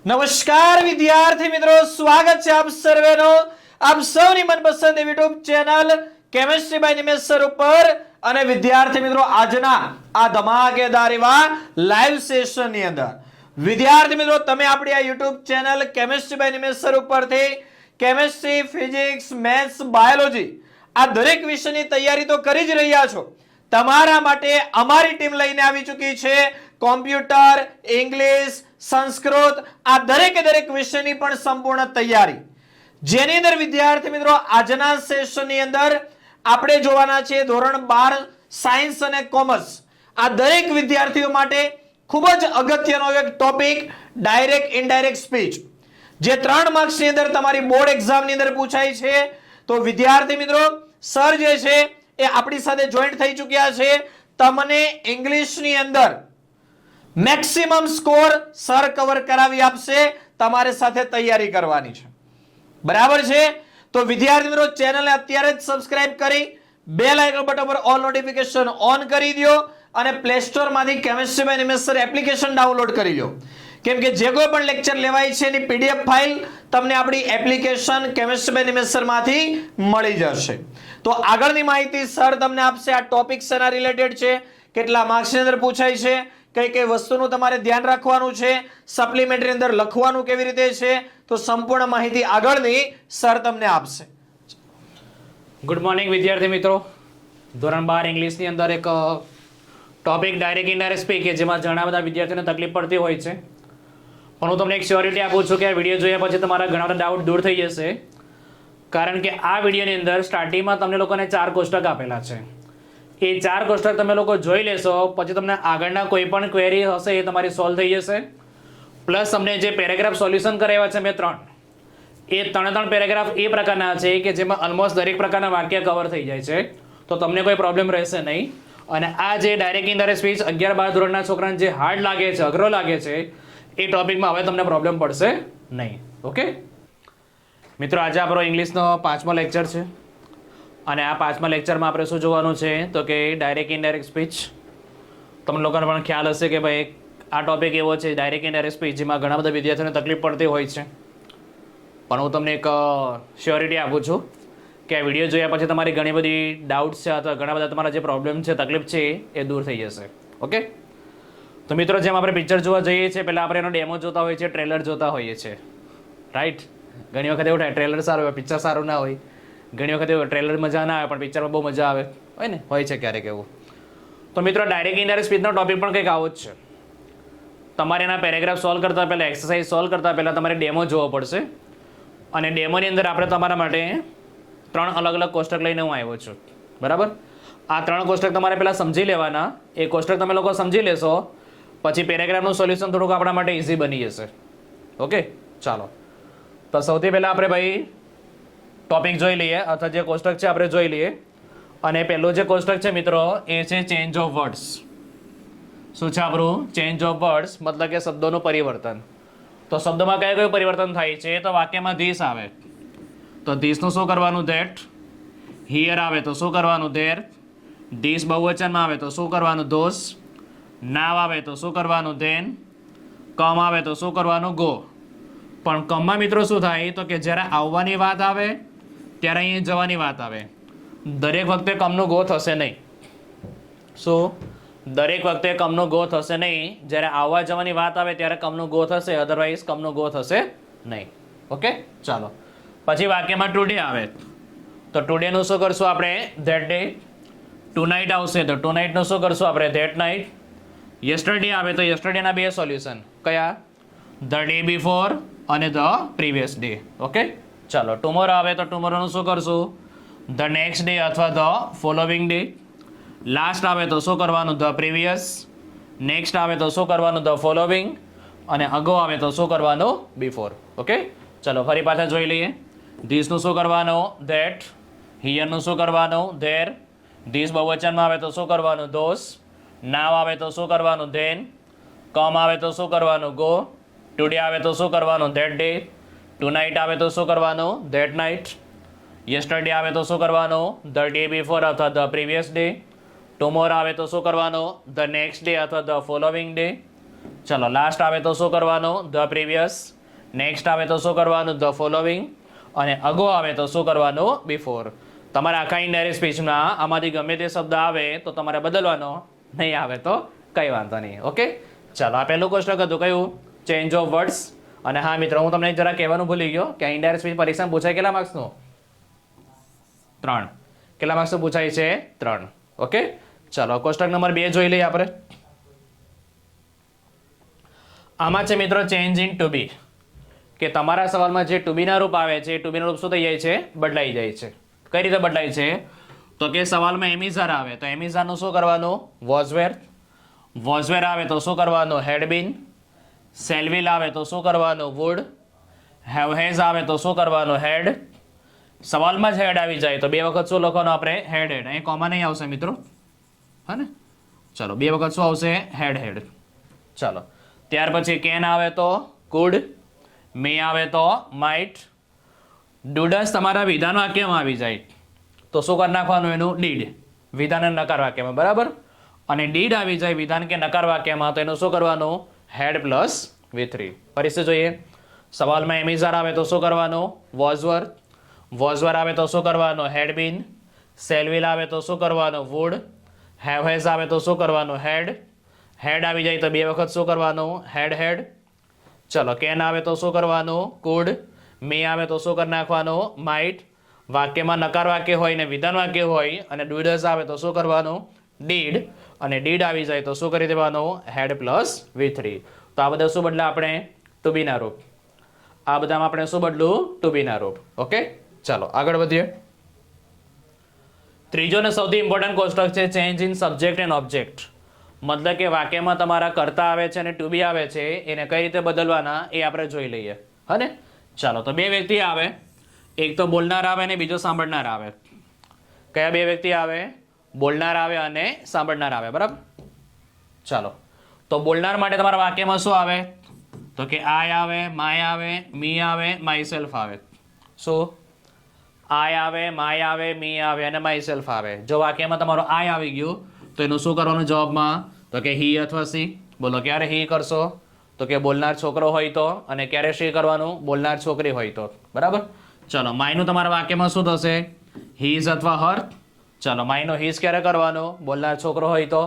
નમસ્કાર વિદ્યાર્થી મિત્રો, સ્વાગત છે આપ સર્વેનો આપ સૌની મનપસંદ YouTube channel chemistry by Nimesh sir ઉપર. અને વિદ્યાર્થી મિત્રો, આજના આ ધમાકેદાર એવા લાઈવ સેશન ની અંદર વિદ્યાર્થી મિત્રો, તમે આપણી આ YouTube channel chemistry by Nimesh sir ઉપરથી કેમિસ્ટ્રી, ફિઝિક્સ, મેથ્સ, બાયોલોજી આ દરેક વિષયની તૈયારી તો કરી જ રહ્યા છો. તમારા માટે અમારી ટીમ લઈને આવી ચૂકી છે કોમ્પ્યુટર, ઇંગ્લિશ, સંસ્કૃત આ દરેક વિષયની પણ સંપૂર્ણ તૈયારી, જેની અંદર વિદ્યાર્થી મિત્રો આજના સેશનની અંદર આપણે જોવાના છે ધોરણ 12 સાયન્સ અને કોમર્સ આ દરેક વિદ્યાર્થીઓ માટે ખૂબ જ અગત્યનો એક ટોપિક ડાયરેક્ટ ઇનડાયરેક્ટ સ્પીચ, જે 3 માર્ક્સની અંદર તમારી બોર્ડ એક્ઝામની અંદર પૂછાય છે. તો વિદ્યાર્થી મિત્રો, સર જે છે એ આપણી સાથે જોઈન્ટ થઈ ચૂક્યા છે. તમને ઇંગ્લિશની અંદર મેક્સિમમ સ્કોર સર કવર કરાવી આપશે. તમારે સાથે તૈયારી કરવાની છે, બરાબર છે? તો વિદ્યાર્થી મિત્રો, ચેનલને અત્યારે જ સબસ્ક્રાઇબ કરી બેલ આઇકન બટન પર ઓલ નોટિફિકેશન ઓન કરી દો અને પ્લે સ્ટોર માંથી chemistry by Nimesh sir application download કરી લો. કેમ કે જે કોઈ પણ લેક્ચર લેવાય છે એની પીડીએફ ફાઇલ તમને આપણી application chemistry by Nimesh sir માંથી મળી જશે. તો આગળની માહિતી સર તમને આપશે. આ ટોપિક શેના રિલેટેડ છે, કેટલા માર્ક્સની અંદર પૂછાય છે, કઈ કઈ વસ્તુનું તમારે ધ્યાન રાખવાનું છે, સપ્લિમેન્ટરી અંદર લખવાનું કેવી રીતે છે, તો સંપૂર્ણ માહિતી આગળની સર તમને આપશે. ગુડ મોર્નિંગ વિદ્યાર્થી મિત્રો. ધોરણ 12 ઇંગ્લિશની અંદર એક ટોપિક ડાયરેક્ટ ઇનડાયરેક્ટ સ્પીચ કે જેમાં ઘણા બધા વિદ્યાર્થીઓને તકલીફ પડતી હોય છે, પણ હું તમને એક શ્યોરિટી આપું છું કે આ વિડીયો જોયા પછી તમારા ઘણા બધા ડાઉટ દૂર થઈ જશે. કારણ કે આ વિડીયોની અંદર સ્ટાર્ટિંગમાં તમને લોકોને 4 કોષ્ટક આપેલા છે. એ 4 કોષ્ટક તમે લોકો જોઈ લેશો પછી તમને આગળના કોઈ પણ ક્વેરી હશે એ તમારી સોલ્વ થઈ જશે. પ્લસ તમને જે પેરેગ્રાફ સોલ્યુશન કરાવ્યા છે મેં 3, એ 3 પેરેગ્રાફ એ પ્રકારના છે કે જેમાં ઓલમોસ્ટ દરેક પ્રકારના વાક્ય કવર થઈ જાય છે, તો તમને કોઈ પ્રોબ્લેમ રહેશે નહીં. અને આ જે ડાયરેક્ટ ઇનડાયરેક્ટ સ્પીચ 11-12 ધોરણના છોકરાને જે હાર્ડ લાગે છે, અઘરો લાગે છે, એ ટોપિકમાં હવે તમને પ્રોબ્લેમ પડશે નહીં. ઓકે મિત્રો, આજે આપણો ઇંગ્લિશનો 5મો લેક્ચર છે અને આ 5મા લેક્ચરમાં આપણે શું જોવાનું છે તો કે ડાયરેક્ટ ઇનડાયરેક્ટ સ્પીચ. તમને લોકોને પણ ખ્યાલ હશે કે ભાઈ આ ટોપિક એવો છે ડાયરેક્ટ ઇનડાયરેક્ટ સ્પીચ જેમાં ઘણા બધા વિદ્યાર્થીઓને તકલીફ પડતી હોય છે. પણ હું તમને એક શ્યોરિટી આપું છું કે આ વિડીયો જોયા પછી તમારી ઘણી બધી ડાઉટ્સ છે અથવા ઘણા બધા તમારા જે પ્રોબ્લેમ છે, તકલીફ છે એ દૂર થઈ જશે. ઓકે, તો મિત્રો જેમ આપણે પિક્ચર જોવા જઈએ છીએ પહેલાં આપણે એનો ડેમો જોતા હોઈએ છીએ, ટ્રેલર જોતા હોઈએ છીએ, રાઈટ? ઘણી વખત એવું થાય ટ્રેલર સારું હોય, પિક્ચર સારું ના હોય. ઘણી વખત એવું ટ્રેલર મજા ના આવે પણ પિક્ચરમાં બહુ મજા આવે હોય ને, હોય છે ક્યારેક એવું. તો મિત્રો, ડાયરેક્ટ ઇનડાયરેક્ટ સ્પીચનો ટોપિક પણ કંઈક આવો જ છે. તમારે એના પેરેગ્રાફ સોલ્વ કરતાં પહેલાં, એક્સરસાઇઝ સોલ્વ કરતાં પહેલાં તમારે ડેમો જોવો પડશે. અને ડેમોની અંદર આપણે તમારા માટે 3 અલગ અલગ કોષ્ટક લઈને હું આવ્યો છું, બરાબર? આ 3 કોષ્ટક તમારે પહેલાં સમજી લેવાના. એ કોષ્ટક તમે લોકો સમજી લેશો પછી પેરેગ્રાફનું સોલ્યુશન થોડુંક આપણા માટે ઇઝી બની જશે. ઓકે, ચાલો. તો સૌથી પહેલાં આપણે ભાઈ ટોપિક જોઈ લઈએ અથવા જે કોષ્ટક છે આપણે જોઈ લઈએ. અને પહેલું જે કોષ્ટક છે મિત્રો એ છે ચેન્જ ઓફ વર્ડ્સ. શું છે આપણું? ચેન્જ ઓફ વર્ડ્સ, મતલબ કે શબ્દોનું પરિવર્તન. તો શબ્દમાં કયું પરિવર્તન થાય છે? તો વાક્યમાં ધીસ આવે તો ધીસનું શું કરવાનું? ધેટ. હિયર આવે તો શું કરવાનું? ધેર. ધીસ બહુવચનમાં આવે તો શું કરવાનું? ધોસ. નાવ આવે તો શું કરવાનું? ધેન. કમ આવે તો શું કરવાનું? ગો. પણ કમમાં મિત્રો શું થાય તો કે જ્યારે આવવાની વાત આવે ત્યારે અહીં જવાની વાત આવે. દરેક વખતે કમનું ગો થશે નહીં. શું? દરેક વખતે કમનું ગો થશે નહીં. જ્યારે આવવા જવાની વાત આવે ત્યારે કમનું ગો થશે, અધરવાઇઝ કમનું ગો થશે નહીં. ઓકે, ચાલો. પછી વાક્યમાં ટુડે આવે તો ટુડેનું શું કરશું આપણે? That day. ટુ નાઇટ આવશે તો ટુ નાઇટનું શું કરશું આપણે? That night. યસ્ટરડે આવે તો યસ્ટરડેના 2 સોલ્યુશન કયા? ધ ડે બિફોર અને ધ પ્રીવિયસ ડે. ઓકે, ચાલો. ટુમોરો આવે તો ટુમોરોનું શું કરશું? ધ નેક્સ્ટ ડે અથવા ધ ફોલોવિંગ ડે. લાસ્ટ આવે તો શું કરવાનું? The previous. નેક્સ્ટ આવે તો શું કરવાનું? The following. અને અગો આવે તો શું કરવાનું? બિફોર. ઓકે, ચલો ફરી પાછા જોઈ લઈએ. ધીસનું શું કરવાનું? ધેટ. હિયરનું શું કરવાનું? ધેર. ધીસ બહુવચનમાં આવે તો શું કરવાનું? ધોસ. નાવ આવે તો શું કરવાનું? ધેન. કમ આવે તો શું કરવાનું? ગો. ટુડે આવે તો શું કરવાનું? That day. ટુ નાઇટ આવે તો શું કરવાનું? That night. યસ્ટરડે આવે તો શું કરવાનું? ધ ડે બિફોર અથવા ધ પ્રીવિયસ ડે. ટુમોરો આવે તો શું કરવાનું? ધ નેક્સ્ટ ડે અથવા ધ ફોલોવિંગ ડે. ચલો લાસ્ટ આવે તો શું કરવાનું? The previous. નેક્સ્ટ આવે તો શું કરવાનું? The following. અને અગો આવે તો શું કરવાનું? બિફોર. તમારે આખા ઇનડાયરેક્ટ સ્પીચમાં આમાંથી ગમે તે શબ્દ આવે તો તમારે બદલવાનો, નહીં આવે તો કંઈ વાંધો નહીં. ઓકે, ચાલો. આ પહેલું કોષ્ટક હતું કયું? Change of words. અને હા મિત્રો, હું તમને જરા કહેવાનું ભૂલી ગયો કે ઇનડાયરેક્ટ સ્પીચ પરીક્ષામાં પૂછાય કેટલા માર્ક્સનું? 3. કેટલા માર્ક્સનું પૂછાય છે? 3. ઓકે, ચાલો. કોષ્ટક નંબર 2 જોઈ લઈએ આપણે. આમાં છે મિત્રો ચેન્જ ઇન ટુ બી, કે તમારા સવાલમાં જે ટુ બીના રૂપ આવે છે એ ટુ બીના રૂપ શું થઈ જાય છે? બદલાઈ જાય છે. કઈ રીતે બદલાય છે? તો કે સવાલમાં એમિઝાર આવે તો એમિઝારનું શું કરવાનું? Was wear. વોઝ વેર આવે તો શું કરવાનું? હેડ બીન. સેલવિલ આવે તો શું કરવાનું? વુડ. હેવ હેઝ આવે તો શું કરવાનું? હેડ. સવાલમાં જ હેડ આવી જાય તો 2 વખત શું લખવાનું આપણે? હેડ હેડ. અહીં કોમા નહીં આવશે મિત્રો, હા ને? ચાલો, 2 વખત શું આવશે? હેડ હેડ. ચાલો, ત્યાર પછી કેન આવે તો કુડ. મે આવે તો માઇટ. ડુડસ તમારા વિધાન વાક્યમાં આવી જાય તો શું કરી નાખવાનું? એનું ડીડ. વિધાન અને નકાર વાક્યમાં, બરાબર. અને ડીડ આવી જાય વિધાન કે નકાર વાક્યમાં તો એનું શું કરવાનું? Had plus V3. ફરીથી જોઈએ. સવાલમાં એમિઝાર આવે તો શું કરવાનું? વોઝવર. વોઝવર આવે તો શું કરવાનું? હેડ બીન. સેલવિલ આવે તો શું કરવાનું? વુડ. હેવ હેઝ આવે તો શું કરવાનું? હેડ. હેડ આવી જાય તો 2 વખત શું કરવાનું? હેડ હેડ. ચલો, કેન આવે તો શું કરવાનું? કુડ. મે આવે તો શું કરી નાખવાનું? માઇટ. વાક્યમાં નકાર વાક્ય હોય ને વિધાન વાક્ય હોય અને ડુડસ આવે તો શું કરવાનું? ડીડ. અને ડીડ આવી જાય તો શું કરી દેવાનું? Had plus V3. તો આ બધા શું બદલા આપણે? ટુ બીના રૂપ. આ બધામાં આપણે શું બદલું? ટુ બીના રૂપ. ઓકે, ચાલો આગળ વધીએ. ત્રીજો ને સૌથી ઇમ્પોર્ટન્ટ કોષ્ટક છે change in subject and object. મતલબ કે વાક્યમાં તમારા કર્તા આવે છે અને ટુ બી આવે છે એને કઈ રીતે બદલવાના એ આપણે જોઈ લઈએ, હા ને? ચાલો, તો 2 વ્યક્તિ આવે, એક તો બોલનાર આવે અને બીજો સાંભળનાર આવે. કયા 2 વ્યક્તિ આવે? બોલનાર આવે અને સાંભળનાર આવે, બરાબર. ચાલો, તો બોલનાર માટે તમારા વાક્યમાં શું આવે? તો કે આય આવે, માય આવે, મી આવે, માય સેલ્ફ આવે. શું? આય આવે, માય આવે, મી આવે અને માય સેલ્ફ આવે. જો વાક્યમાં તમારો આય આવી ગયું તો એનું શું કરવાનું જવાબમાં? તો કે હી અથવા સી. બોલો, ક્યારે હી કરશો? તો કે બોલનાર છોકરો હોય તો. અને ક્યારે સી કરવાનું? બોલનાર છોકરી હોય તો, બરાબર. ચલો, માયનું તમારા વાક્યમાં શું થશે? હીઝ અથવા હર. ચલો, માયનો હીઝ ક્યારે કરવાનું? બોલનાર છોકરો હોય તો.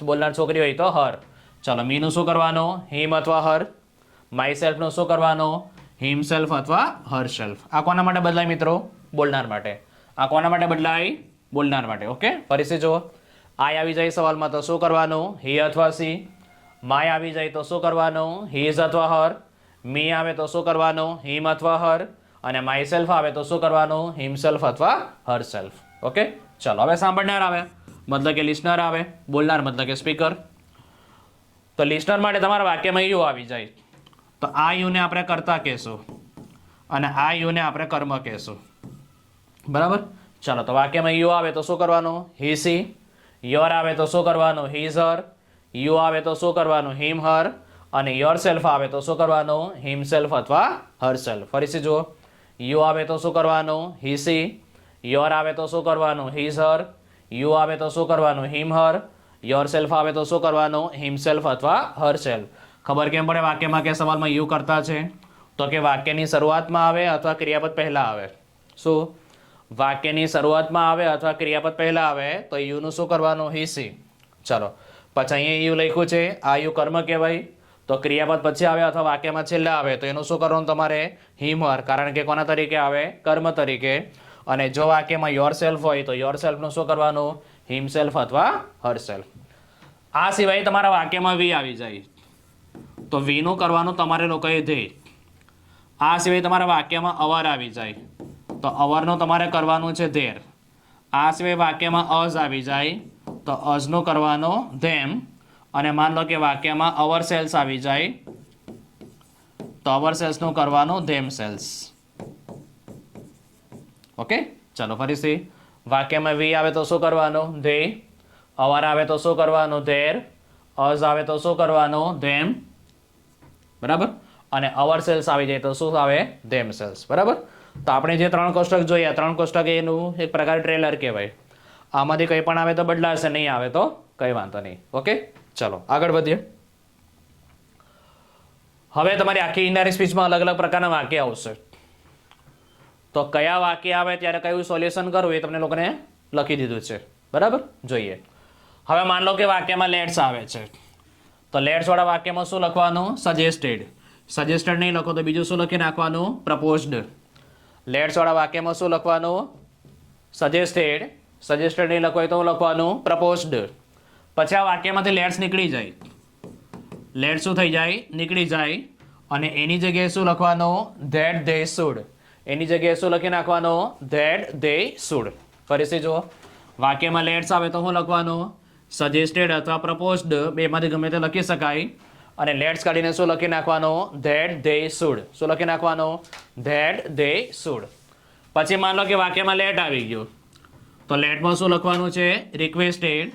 બોલનાર છોકરી હોય તો હર. ચલો, મીનું શું કરવાનું? હિમ અથવા હર. માય સેલ્ફનું શું કરવાનું? હિમસેલ્ફ અથવા હર સેલ્ફ. આ કોના માટે બદલાય મિત્રો? બોલનાર માટે. આ કોના માટે બદલાય? બોલનાર માટે. ઓકે, ફરીથી જુઓ. આય આવી જાય સવાલમાં તો શું કરવાનું? હી અથવા સી. માય આવી જાય તો શું કરવાનું? હીઝ અથવા હર. મી આવે તો શું કરવાનું? હિમ અથવા હર. અને માય સેલ્ફ આવે તો શું કરવાનું? હિમસેલ્ફ અથવા હર સેલ્ફ. ઓકે, ચલો હવે સાંભળનાર આવે મતલબ કે લિસનર આવે. બોલનાર મતલબ કે સ્પીકર. તો લિસનર માટે તમારા વાક્યમાં યુ આવી જાય તો આ યુને આપણે કર્તા કહેશું અને આ યુને આપણે કર્મ કહેશું, બરાબર. ચાલો, તો વાક્યમાં યુ આવે તો શું કરવાનું? He she. યોર આવે તો શું કરવાનું? His Har. યુ આવે તો શું કરવાનું? હિમ હર. અને યોર સેલ્ફ આવે તો શું કરવાનું? હિમ સેલ્ફ અથવા હર સેલ્ફ. ફરીથી જુઓ. યુ આવે તો શું કરવાનું? He she. યોર આવે તો શું કરવાનું? His Har. યુ આવે તો શું કરવાનું? હિમ હર. યોર સેલ્ફ આવે તો શું કરવાનું? હિમ સેલ્ફ અથવા હર સેલ્ફ. ખબર કેમ પડે વાક્યમાં કે સવાલમાં યુ કરતા છે? તો કે વાક્યની શરૂઆતમાં આવે અથવા ક્રિયાપદ પહેલા આવે. શું? વાક્યની શરૂઆતમાં આવે અથવા ક્રિયાપદ પહેલા આવે તો યુનું શું કરવાનું? He she. ચલો, પછી અહીંયા યુ લખ્યું છે, આ યુ કર્મ કહેવાય. તો ક્રિયાપદ પછી આવે અથવા વાક્યમાં છેલ્લા આવે તો એનું શું કરવાનું તમારે? હિમર. કારણ કે કોના તરીકે આવે? કર્મ તરીકે. અને જો વાક્યમાં યોર સેલ્ફ હોય તો યોર સેલ્ફનું શું કરવાનું? હિમસેલ્ફ અથવા હર સેલ્ફ. આ સિવાય તમારા વાક્યમાં વી આવી જાય તો વીનું કરવાનું તમારે લોકોએ ધ્યેય. આ સિવાય તમારા વાક્યમાં અવર આવી જાય તો અવરનું તમારે કરવાનું છે ધેર. આ સિવાય વાક્યમાં અઝ આવી જાય તો અઝનું કરવાનું ધેમ. અને માન લો કે વાક્યમાં અવર સેલ્સ આવી જાય તો અવર સેલ્સનું કરવાનું ધેમ સેલ્સ. ઓકે, ચાલો ફરીથી. વાક્યમાં વી આવે તો શું કરવાનું? ધેય. અવર આવે તો શું કરવાનું? ધેર. અઝ આવે તો શું કરવાનું? ધેમ, બરાબર. અને અવર સેલ્સ આવી જાય તો શું આવે? ધેમ સેલ્સ, બરાબર. તો આપણે જે 3 કોષ્ટક જોયા, 3 કોષ્ટક એનું એક પ્રકાર ટ્રેલર કહેવાય. આમાંથી કંઈ પણ આવે તો બદલાશે, નહીં આવે તો કંઈ વાંધો નહીં. ઓકે, ચલો આગળ વધીએ. હવે તમારી આખી ઇનડાયરેક્ટ સ્પીચમાં અલગ અલગ પ્રકારના વાક્ય આવશે. તો કયા વાક્ય આવે ત્યારે કયું સોલ્યુશન કરવું એ તમને લોકોને લખી દીધું છે. બરાબર, જોઈએ. હવે માન લો કે વાક્યમાં લેટ્સ આવે છે, તો લેટ્સ વાળા વાક્યમાં શું લખવાનું? સજેસ્ટેડ. સજેસ્ટેડ નહીં લખો તો બીજું શું લખી નાખવાનું? પ્રપોઝડ. લેટ્સ વાળા વાક્યમાં શું લખવાનું? સજેસ્ટેડ. સજેસ્ટેડ નહીં લખો તો લખવાનું પ્રપોઝડ. પછી આ વાક્યમાંથી લેટ્સ નીકળી જાય. લેટ્સ શું થઈ જાય? નીકળી જાય. અને એની જગ્યાએ શું લખવાનું? That they should. એની જગ્યાએ શું લખી નાખવાનું? That they should. ફરીથી જુઓ, વાક્યમાં લેટ્સ આવે તો શું લખવાનું? સજેસ્ટેડ અથવા પ્રપોઝડ, બેમાંથી ગમે તે લખી શકાય. અને લેટ્સ કાઢીને શું લખી નાખવાનું? That they should. શું લખી નાખવાનું? That they should. પછી માન લો કે વાક્યમાં લેટ આવી ગયું, તો લેટમાં શું લખવાનું છે? રિક્વેસ્ટેડ.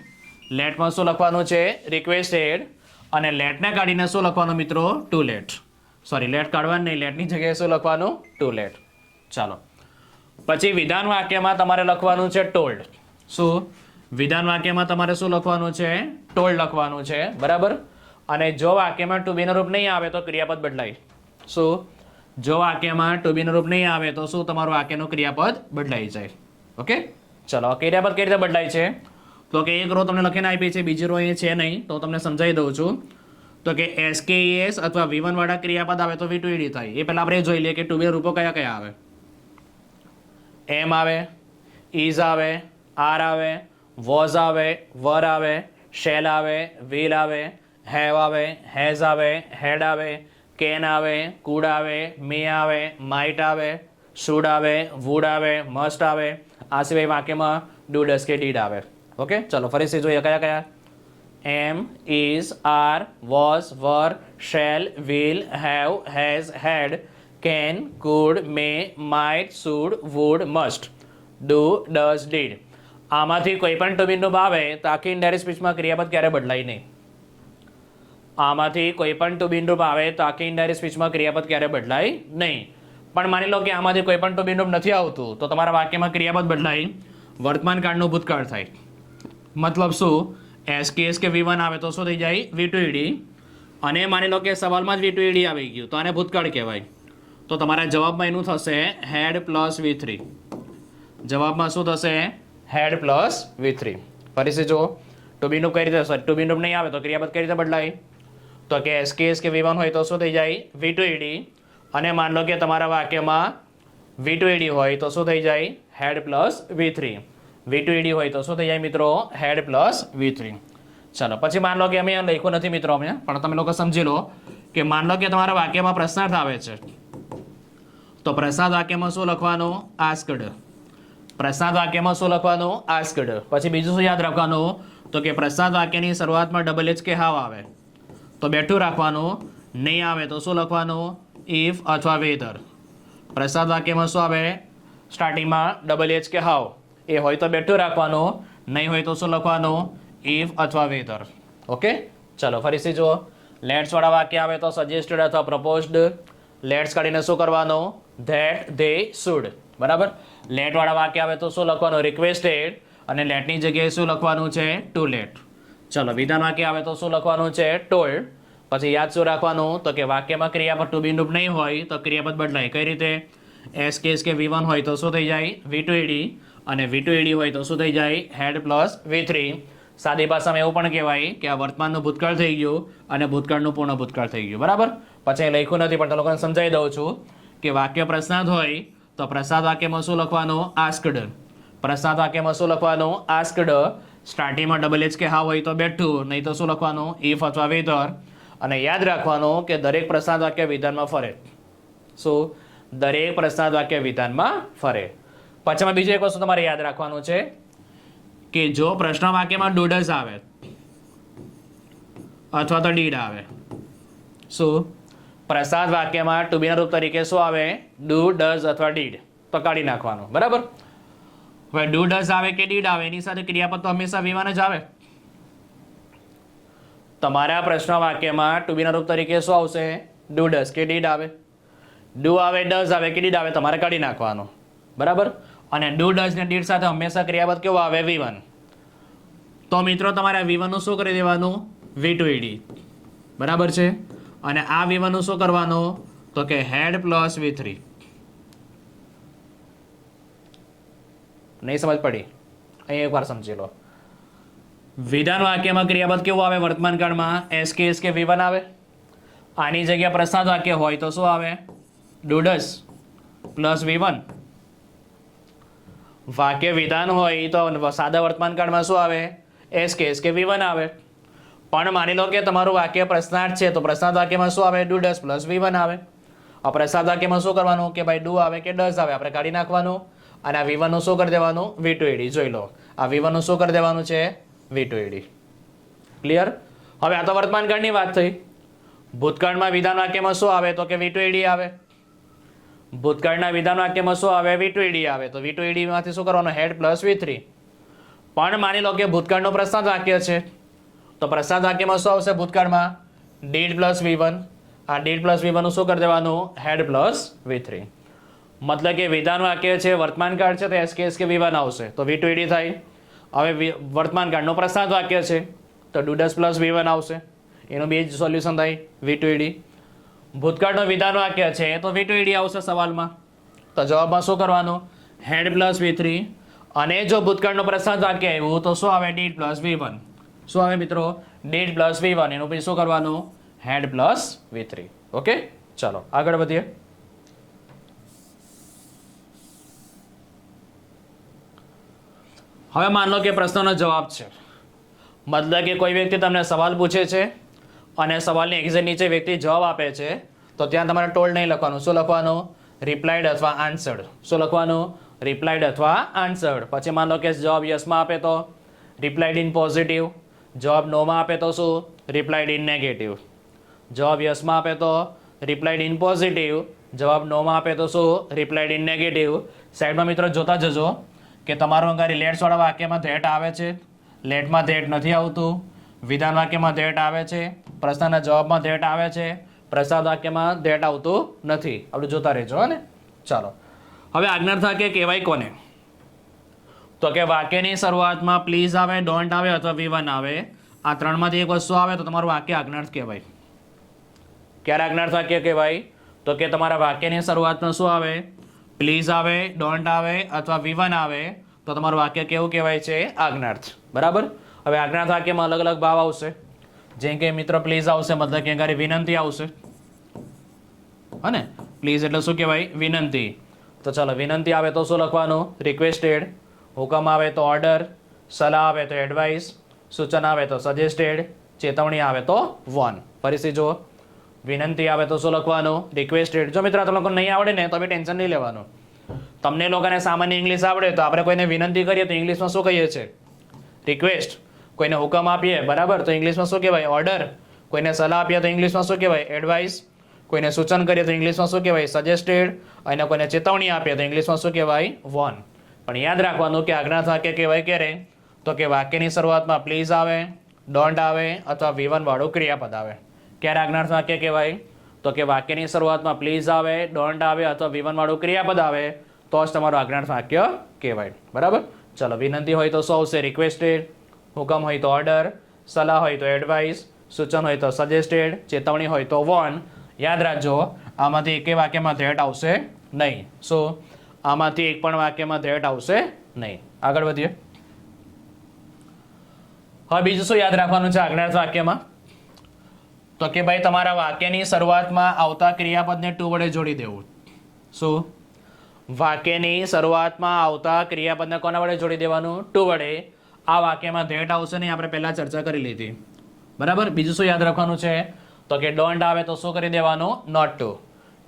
લેટમાં શું લખવાનું છે? રિક્વેસ્ટેડ. અને લેટને કાઢીને શું લખવાનું મિત્રો? Two late. સોરી, લેટ કાઢવાનું નહીં, લેટની જગ્યાએ શું લખવાનું? To let. ચાલો, પછી વિધાન વાક્યમાં તમારે લખવાનું છે ટોલ્ડ. શું? વિધાન વાક્યમાં તમારે શું લખવાનું છે? ટોલ્ડ લખવાનું છે. બરાબર. અને જો વાક્યમાં ટુ બીનું રૂપ નહીં આવે તો ક્રિયાપદ બદલાય. શું? જો વાક્યમાં ટુ બીનું રૂપ નહીં આવે તો શું તમારું વાક્યનું ક્રિયાપદ બદલાઈ જાય. ઓકે, ચલો. ક્રિયાપદ કઈ રીતે બદલાય છે? તો કે એક રો તમને લખીને આપી છે, બીજી રો એ છે નહીં, તો તમને સમજાવી દઉં છું. તો કે એસકેએસ અથવા V1 વાળા ક્રિયાપદ આવે તો V2ED થાય. એ પહેલા આપણે જોઈ લઈએ કે ટુ બીના રૂપો કયા કયા આવે. એમ આવે, ઇઝ આવે, આર આવે, વોઝ આવે, વર આવે, શેલ આવે, વિલ આવે, હેવ આવે, હેઝ આવે, હેડ આવે, કેન આવે, કુડ આવે, મે આવે, માઇટ આવે, શુડ આવે, વુડ આવે, મસ્ટ આવે. આ સિવાય વાક્યમાં ડુ, ડસ કે ડીડ આવે. ઓકે, ચલો ફરીથી જોઈએ કયા કયા. Am, is, are, was, were, shall, will, have, has, had, can, could, may, might, should, would, must, do, does, did. આમાંથી કોઈ પણ ટુ બીનું આવે તો આખી ઇનડાયરેક્ટ સ્પીચમાં ક્રિયાપદ ક્યારે બદલાય નહીં. આમાંથી કોઈ પણ ટુ બીનું આવે તો આખી ઇનડાયરેક્ટ સ્પીચમાં ક્રિયાપદ ક્યારે બદલાય નહીં. પણ માની લો કે આમાંથી કોઈ પણ ટુ બીનું નથી આવતું તો તમારા વાક્યમાં ક્રિયાપદ બદલાય, વર્તમાન કાળનું ભૂતકાળ થાય. મતલબ શું? એસકેએસ કે V1 આવે તો શું થઈ જાય? V2ED. અને માની લો કે સવાલમાં જ V2ED આવી ગયું તો આને ભૂતકાળ કહેવાય. તો તમારા જવાબમાં એનું થશે હેડ પ્લસ V3. જવાબમાં શું થશે? Had plus V3. ફરીથી જો ટુ બીનું કઈ રીતે? ટુ બીનું નહીં આવે તો ક્રિયાપદ કઈ રીતે બદલાય? તો કે એસકેએસ કે V1 હોય તો શું થઈ જાય? V2ED. અને માન લો કે તમારા વાક્યમાં V2ED હોય તો શું થઈ જાય? Had plus V3. V2ED હોય તો શું થઈ જાય મિત્રો? Had plus V3. ચાલો, પછી માન લો કે અમે અહીંયા લખ્યું નથી મિત્રો, અમે પણ તમે લોકો સમજી લો કે માન લો કે તમારા વાક્યમાં પ્રશ્નાર્થ આવે છે, તો પ્રશ્નાર્થ વાક્યમાં શું લખવાનું? આસ્કડ. પ્રશ્નાર્થ વાક્યમાં શું લખવાનું? આસ્કડ. પછી બીજું શું યાદ રાખવાનું? તો કે પ્રશ્નાર્થ વાક્યની શરૂઆતમાં ડબલ એચ કે હાવ આવે તો બેઠું રાખવાનું. નહીં આવે તો શું લખવાનું? ઇફ અથવા વેધર. પ્રશ્નાર્થ વાક્યમાં શું આવે? સ્ટાર્ટિંગમાં ડબલ એચ કે હાવ, એ હોય તો બેઠું રાખવાનું, નહીં હોય તો શું લખવાનું? ઇફ અથવા વેધર. ઓકે, ચલો ફરીથી જુઓ. લેટ્સ વાળા વાક્ય આવે તો સજેસ્ટેડ અથવા પ્રપોઝડ. લેટ્સ કાઢીને શું કરવાનું? That they should. બરાબર. લેટ વાળા વાક્ય આવે તો શું લખવાનું? રિક્વેસ્ટેડ. અને લેટની જગ્યાએ શું લખવાનું છે? To let. ચલો, વિધાન વાક્ય આવે તો શું લખવાનું છે? ટોલ્ડ. પછી યાદ શું રાખવાનું? તો કે વાક્યમાં ક્રિયાપદ ટુ બી નહીં હોય તો ક્રિયાપદ બદલાય. કઈ રીતે? એસકેએસ કે V1 હોય તો શું થઈ જાય? V2ED. અને V2ED હોય તો શું થઈ જાય? Had plus V3. સાદી ભાષામાં એવું પણ કહેવાય કે આ વર્તમાનનું ભૂતકાળ થઈ ગયું અને ભૂતકાળનું પૂર્ણ ભૂતકાળ થઈ ગયું. બરાબર. પછી લખ્યું નથી પણ તમે લોકોને સમજાવી દઉં છું કે વાક્ય પ્રશ્નાર્થ હોય તો પ્રશ્નાર્થ વાક્યમાં શું લખવાનું? આસ્કડ. પ્રશ્નાર્થ વાક્યમાં શું લખવાનું? આસ્કડ. સ્ટાર્ટિંગમાં ડબલ એચ કે હા હોય તો બેઠું, નહીં તો શું લખવાનું? ઇફ અથવા વેધર. અને યાદ રાખવાનું કે દરેક પ્રશ્નાર્થ વાક્ય વિધાનમાં ફરે. શું? દરેક પ્રશ્નાર્થ વાક્ય વિધાનમાં ફરે. પછીમાં બીજી એક વસ્તુ તમારે યાદ રાખવાનું છે કે જો પ્રશ્ન વાક્યમાં ડુ ડઝ આવે અથવા તો ડીડ આવે, શું? પ્રશ્નાર્થ વાક્યમાં ટુ બીના રૂપ તરીકે શું આવે? ડુ, ડઝ અથવા ડીડ. તો કાઢી નાખવાનું. બરાબર. હવે ડુ ડઝ આવે કે ડીડ આવે એની સાથે ક્રિયાપદ તો હંમેશા V1 જ આવે. તમારા પ્રશ્ન વાક્યમાં ટુ બીના રૂપ તરીકે શું આવશે? ડુ, ડઝ કે ડીડ આવે. ડુ આવે, ડઝ આવે કે ડીડ આવે તમારે કાઢી નાખવાનું. બરાબર. અને ડુ, ડઝ ને ડીડ સાથે હંમેશા ક્રિયાપદ કેવું આવે? V1. તો મિત્રો તમારે V1 નું શું કરી દેવાનું? V2ED. બરાબર છે. અને આ V1 નું શું કરવાનું તો કે હેડ પ્લસ V3. નહીં સમજ પડી? અહીં એકવાર સમજી લો. વિધાન વાક્યમાં ક્રિયાપદ કેવું આવે વર્તમાન કાળમાં? એસ કે V1 આવે. આની જગ્યા પ્રશ્નાર્થ વાક્ય હોય તો શું આવે? ડુડસ પ્લસ V1. વાક્ય વિધાન હોય તો સાદા વર્તમાન કાળમાં શું આવે? એસ કે V1 આવે. પણ માની લો કે તમારું વાક્ય પ્રશ્નાર્થ છે તો પ્રશ્નાર્થ વાક્યમાં શું આવે? ડુડસ પ્લસ V1 આવે. આ પ્રશ્નાર્થ વાક્યમાં શું કરવાનું કે ભાઈ ડુ આવે કે ડસ આવે આપણે કાઢી નાખવાનું અને આ V1 નું શું કરી દેવાનું? V2 જોઈ લો. આ V1 નું શું કરી દેવાનું છે? V2 clear? હવે આ તો વર્તમાન કાળની વાત થઈ. ભૂતકાળમાં વિધાન વાક્યમાં શું આવે તો કે V2 આવે. ભૂતકાળના વિધાન વાક્યમાં શું આવે? V2 આવે. તો V2 માંથી શું કરવાનું? Had plus V3. પણ માની લો કે ભૂતકાળનું પ્રશ્નાર્થ વાક્ય છે તો પ્રશ્નાર્થ વાક્યમાં શું આવશે? ભૂતકાળમાં ડીડ પ્લસ V1. આ ડીડ પ્લસ V1 નું શું કરી દેવાનું? Had plus V3. મતલબ કે વિધાન વાક્ય છે વર્તમાન કાળ છે તો એસ કે V1 આવશે તો V2 થાય. હવે વર્તમાન કાળનું પ્રશ્નાર્થ વાક્ય છે તો ડુડસ પ્લસ V1 આવશે. એનું બે જ સોલ્યુશન થાય V2. ભૂતકાળનું વિધાન વાક્ય છે તો V2 આવશે સવાલમાં. તો જવાબમાં શું કરવાનું? Had plus V3. અને જો ભૂતકાળનું પ્રશ્નાર્થ વાક્ય આવ્યું તો શું આવે? Did plus V1. શું આવે મિત્રો? Did plus V1. એનું પછી શું કરવાનું? Had plus V3. ઓકે, ચાલો આગળ વધીએ. હવે માન લો કે પ્રશ્નનો જવાબ છે. મતલબ કે કોઈ વ્યક્તિ તમને સવાલ પૂછે છે અને સવાલની એક્ઝેક્ટ નીચે વ્યક્તિ જવાબ આપે છે તો ત્યાં તમારે ટોલ્ડ નહીં લખવાનું. શું લખવાનું? રિપ્લાઇડ અથવા આન્સર્ડ. શું લખવાનું? રિપ્લાઇડ અથવા આન્સર્ડ. પછી માન લો કે જવાબ યસમાં આપે તો રિપ્લાઇડ ઇન પોઝિટિવ. જવાબ નોમાં આપે તો શું? Replied in negative. જવાબ યસમાં આપે તો રિપ્લાઇડ ઇન પોઝિટિવ. જવાબ નોમાં આપે તો શું? Replied in negative. સાઈડમાં મિત્રો જોતા જજો કે તમારું અંગારી લેટ્સવાળા વાક્યમાં ધેટ આવે છે, લેટમાં ધેટ નથી આવતું, વિધાન વાક્યમાં ધેટ આવે છે, પ્રશ્નના જવાબમાં ધેટ આવે છે, પ્રસાદ વાક્યમાં ધેટ આવતું નથી. આપણે જોતા રહેજો ને. ચાલો હવે આજ્ઞાર્થ વાક્ય કહેવાય કોને? તો કે વાક્યની શરૂઆતમાં પ્લીઝ આવે, ડોન્ટ આવે અથવા V1 આવે. આ ત્રણમાંથી એક વસ્તુ આવે તો તમારું વાક્ય આજ્ઞાર્થ કહેવાય. ક્યારે આજ્ઞાર્થ વાક્ય કહેવાય? તો કે તમારા વાક્યની શરૂઆતમાં શું આવે? પ્લીઝ આવે, ડોન્ટ આવે અથવા V1 આવે તો તમારું વાક્ય કેવું કહેવાય છે? આજ્ઞાર્થ. બરાબર. હવે આજ્ઞાર્થ વાક્યમાં અલગ અલગ ભાવ આવશે. જેમ કે મિત્ર પ્લીઝ આવશે મતલબ કે અંગારી વિનંતી આવશે. હા ને? પ્લીઝ એટલે શું કહેવાય? વિનંતી. તો ચાલો વિનંતી આવે તો શું લખવાનું? રિક્વેસ્ટેડ. હુકમ આવે તો ઓર્ડર. સલાહ આવે તો એડવાઇસ. સૂચન આવે તો સજેસ્ટેડ. ચેતવણી આવે તો વોર્ન. ફરીથી જુઓ. વિનંતી આવે તો શું લખવાનું? રિક્વેસ્ટેડ. જો મિત્ર તમે લોકોને નહીં આવડે ને તો બી ટેન્શન નહીં લેવાનું. તમને લોકોને સામાન્ય ઇંગ્લિશ આવડે તો આપણે કોઈને વિનંતી કરીએ તો ઇંગ્લિશમાં શું કહીએ છીએ? રિક્વેસ્ટ. કોઈને હુકમ આપીએ બરાબર તો ઇંગ્લિશમાં શું કહેવાય? ઓર્ડર. કોઈને સલાહ આપીએ તો ઇંગ્લિશમાં શું કહેવાય? એડવાઇસ. કોઈને સૂચન કરીએ તો ઇંગ્લિશમાં શું કહેવાય? સજેસ્ટેડ. અને કોઈને ચેતવણી આપીએ તો ઇંગ્લિશમાં શું કહેવાય? વોર્ન. પણ યાદ રાખવાનું કે આજ્ઞાર્થ વાક્ય કહેવાય ક્યારે? તો કે વાક્યની શરૂઆતમાં પ્લીઝ આવે, ડોન્ટ આવે અથવા V1 વાળું ક્રિયાપદ આવે. ક્યારે આજ્ઞાર્થ વાક્ય કહેવાય? તો કે વાક્યની શરૂઆતમાં પ્લીઝ આવે, ડોન્ટ આવે અથવા V1 વાળું ક્રિયાપદ આવે તો જ તમારું આજ્ઞાર્થ વાક્ય કહેવાય. બરાબર. ચલો વિનંતી હોય તો શું આવશે? રિક્વેસ્ટેડ. હુકમ હોય તો ઓર્ડર. સલાહ હોય તો એડવાઇસ. સૂચન હોય તો સજેસ્ટેડ. ચેતવણી હોય તો વોર્ન. યાદ રાખજો આમાંથી એક વાક્યમાં ધેટ આવશે નહીં. શું? આમાંથી એક પણ વાક્યમાં ધેટ આવશે નહીં. આગળ વધીએ. હવે બીજું શું યાદ રાખવાનું છે આજ્ઞાર્થ વાક્યમાં? તો કે ભાઈ તમારા વાક્યની શરૂઆતમાં આવતા ક્રિયાપદને ટુ વડે જોડી દેવું. શું? વાક્યની શરૂઆતમાં આવતા ક્રિયાપદને કોના વડે જોડી દેવાનું? ટુ વડે. આ વાક્યમાં ધેટ આવશે નહીં, આપણે પહેલા ચર્ચા કરી લીધી. બરાબર. બીજું શું યાદ રાખવાનું છે? તો કે ડોન્ટ આવે તો શું કરી દેવાનું? Not two.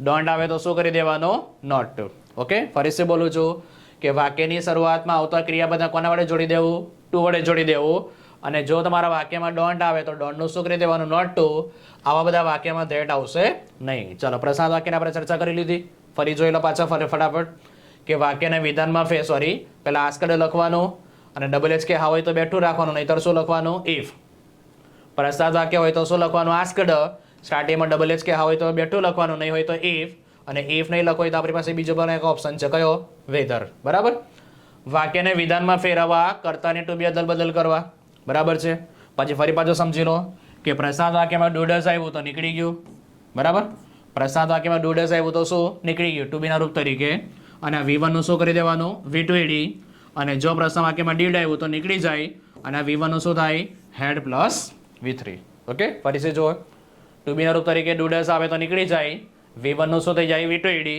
ડોન્ટ આવે તો શું કરી દેવાનું? Not two. ઓકે, ફરીથી બોલું છું કે વાક્યની શરૂઆતમાં આવતા ક્રિયાપદને કોના વડે જોડી દેવું? ટુ વડે જોડી દેવું. અને જો તમારા વાક્યમાં ડોન્ટ આવે તો ડોન્ટનું શું કરી દેવાનું? Not to. આવા બધા વાક્યમાં ધેટ આવશે નહીં. ચાલો પ્રશ્નાર્થ વાક્યની આપણે ચર્ચા કરી લીધી. ફરી જોઈ લો પાછા ફટાફટ કે વાક્યને વિધાનમાં પહેલા આસ્કડ લખવાનું અને ડબલ કે હા હોય તો બેઠું રાખવાનું, નહીતર શું લખવાનું? ઇફ. પ્રશ્નાર્થ વાક્ય હોય તો શું લખવાનું? આસ્કડ. સ્ટાર્ટિંગમાં ડબલ કે હા હોય તો બેઠું લખવાનું, નહીં હોય તો ઇફ. અને ઇફ નહીં લખો હોય તો આપણી પાસે બીજો પણ એક ઓપ્શન છે. કયો? વેધર. બરાબર. વાક્યને વિધાનમાં ફેરવવા કર્તાની ટુ બી અદલ બદલ કરવા. બરાબર છે. પછી ફરી પાછું સમજી લો કે પ્રશ્નાર્થ વાક્યમાં ડુડસ આવ્યું તો નીકળી ગયું. બરાબર. પ્રશ્નાર્થ વાક્યમાં ડુ ડેઝ આવ્યું તો શું નીકળી ગયું ટુ બીના રૂપ તરીકે, અને આ V1 નું શું કરી દેવાનું V2ED, અને જો પ્રશ્ન વાક્યમાં ડીડ આવ્યું તો નીકળી જાય, અને આ V1 નું શું થાય હેડ પ્લસ V3. ઓકે, ફરીથી જો ટુ બીના રૂપ તરીકે ડુ ડેઝ આવે તો નીકળી જાય, V1 નું શું થઈ જાય V2ED,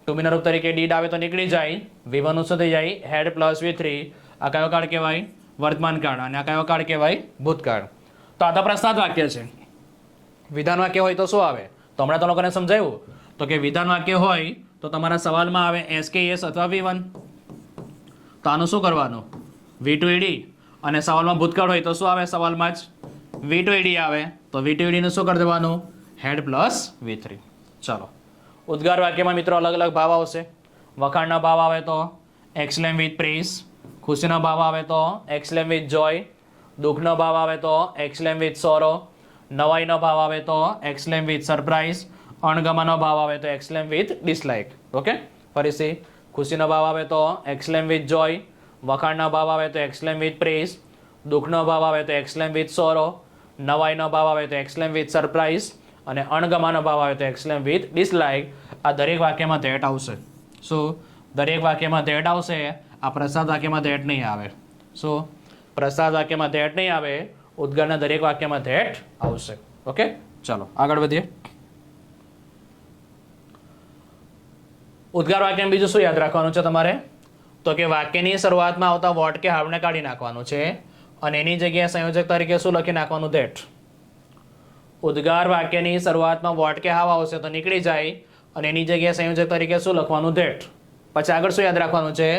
ટુ બીના રૂપ તરીકે ડીડ આવે તો નીકળી જાય, V1 નું શું થઈ જાય હેડ પ્લસ V3. આ કયો કાળ કહેવાય વર્તમાન કાળ, અને આ કયો કાળ કહેવાય ભૂતકાળ. તો આ તો પ્રશ્નાર્થ વાક્ય છે. વિધાન વાક્ય હોય તો શું આવે? તો હમણાં તો લોકોને સમજાવ્યું તો કે વિધાન વાક્ય હોય તો તમારા સવાલમાં આવે SKS અથવા V1. તો આનું શું કરવાનું V2ED, અને સવાલમાં ભૂતકાળ હોય તો શું આવે સવાલમાં જ V2ED આવે, તો V2ED નું શું કરી દેવાનું હેડ પ્લસ V3. ચાલો, ઉદ્ગાર વાક્યમાં મિત્રો અલગ અલગ ભાવ આવશે. વખાણના ભાવ આવે તો એક્સલેમ વિથ પ્રેઝ, ખુશીનો ભાવ આવે તો એક્સલેમ વિથ જોય, દુઃખનો ભાવ આવે તો એક્સલેમ વિથ સોરો, નવાઈનો ભાવ આવે તો એક્સલેમ વિથ સરપ્રાઇઝ, અણગમાનો ભાવ આવે તો એક્સલેમ વિથ ડિસલાઇક. ઓકે, ફરીથી ખુશીનો ભાવ આવે તો એક્સલેમ વિથ જોય, વખાણનો ભાવ આવે તો એક્સલેમ વિથ પ્રેઝ, દુઃખનો ભાવ આવે તો એક્સલેમ વિથ સોરો, નવાઈનો ભાવ આવે તો એક્સલેમ વિથ સરપ્રાઇઝ, અને અણગમાનો ભાવ આવે તો એક્સલેમ વિથ ડિસલાઇક. આ દરેક વાક્યમાં ધેટ આવશે. શું દરેક વાક્યમાં ધેટ આવશે? આ પ્રસાદ વાક્યમાં ધેટ નહીં આવે. શું પ્રસાદ વાક્યમાં ધેટ નહીં આવે, ઉદ્ગારના દરેક વાક્યમાં ધેટ આવશે. ઓકે, ચાલો આગળ વધીએ. ઉદ્ગાર વાક્યમાં બીજું શું યાદ રાખવાનું છે તમારે? તો કે વાક્યની શરૂઆતમાં આવતા વોટ કે હાવને કાઢી નાખવાનું છે, અને એની જગ્યાએ સંયોજક તરીકે શું લખી નાખવાનું ધેટ. ઉદ્ગાર વાક્યની શરૂઆતમાં વોટ કે હાવ આવશે તો નીકળી જાય, અને એની જગ્યાએ સંયોજક તરીકે શું લખવાનું ધેટ. પછી આગળ શું યાદ રાખવાનું છે?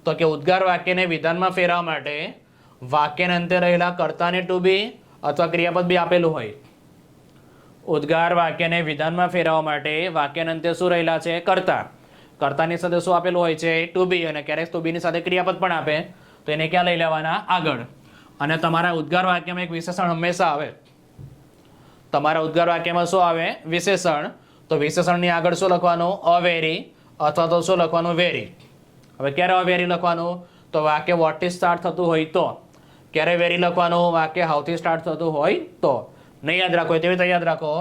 તો કે ઉદ્ગાર વાક્યને વિધાનમાં ફેરવવા માટે વાક્યને અંતે રહેલા કર્તાને ટુ બી અથવા ક્રિયાપદ બી આપેલું હોય. ઉદ્ગાર વાક્યને વિધાનમાં ફેરવવા માટે વાક્યને અંતે શું રહેલા છે કર્તા, કર્તાની સાથે શું આપેલું હોય છે ટુ બી, અને ક્યારેક ટુ બીની સાથે ક્રિયાપદ પણ આપે, તો એને ક્યાં લઈ લેવાના આગળ. અને તમારા ઉદ્ગાર વાક્યમાં એક વિશેષણ હંમેશા આવે. તમારા ઉદ્ગાર વાક્યમાં શું આવે વિશેષણ, તો વિશેષણની આગળ શું લખવાનું અવેરી, અથવા તો શું લખવાનું વેરી. હવે ક્યારે અવેરી લખવાનું? તો વાક્ય વોટથી સ્ટાર્ટ થતું હોય તો. ક્યારે વેરી લખવાનું? વાક્ય હાવથી સ્ટાર્ટ થતું હોય તો. નહીં યાદ રાખો તેવી રીતે યાદ રાખો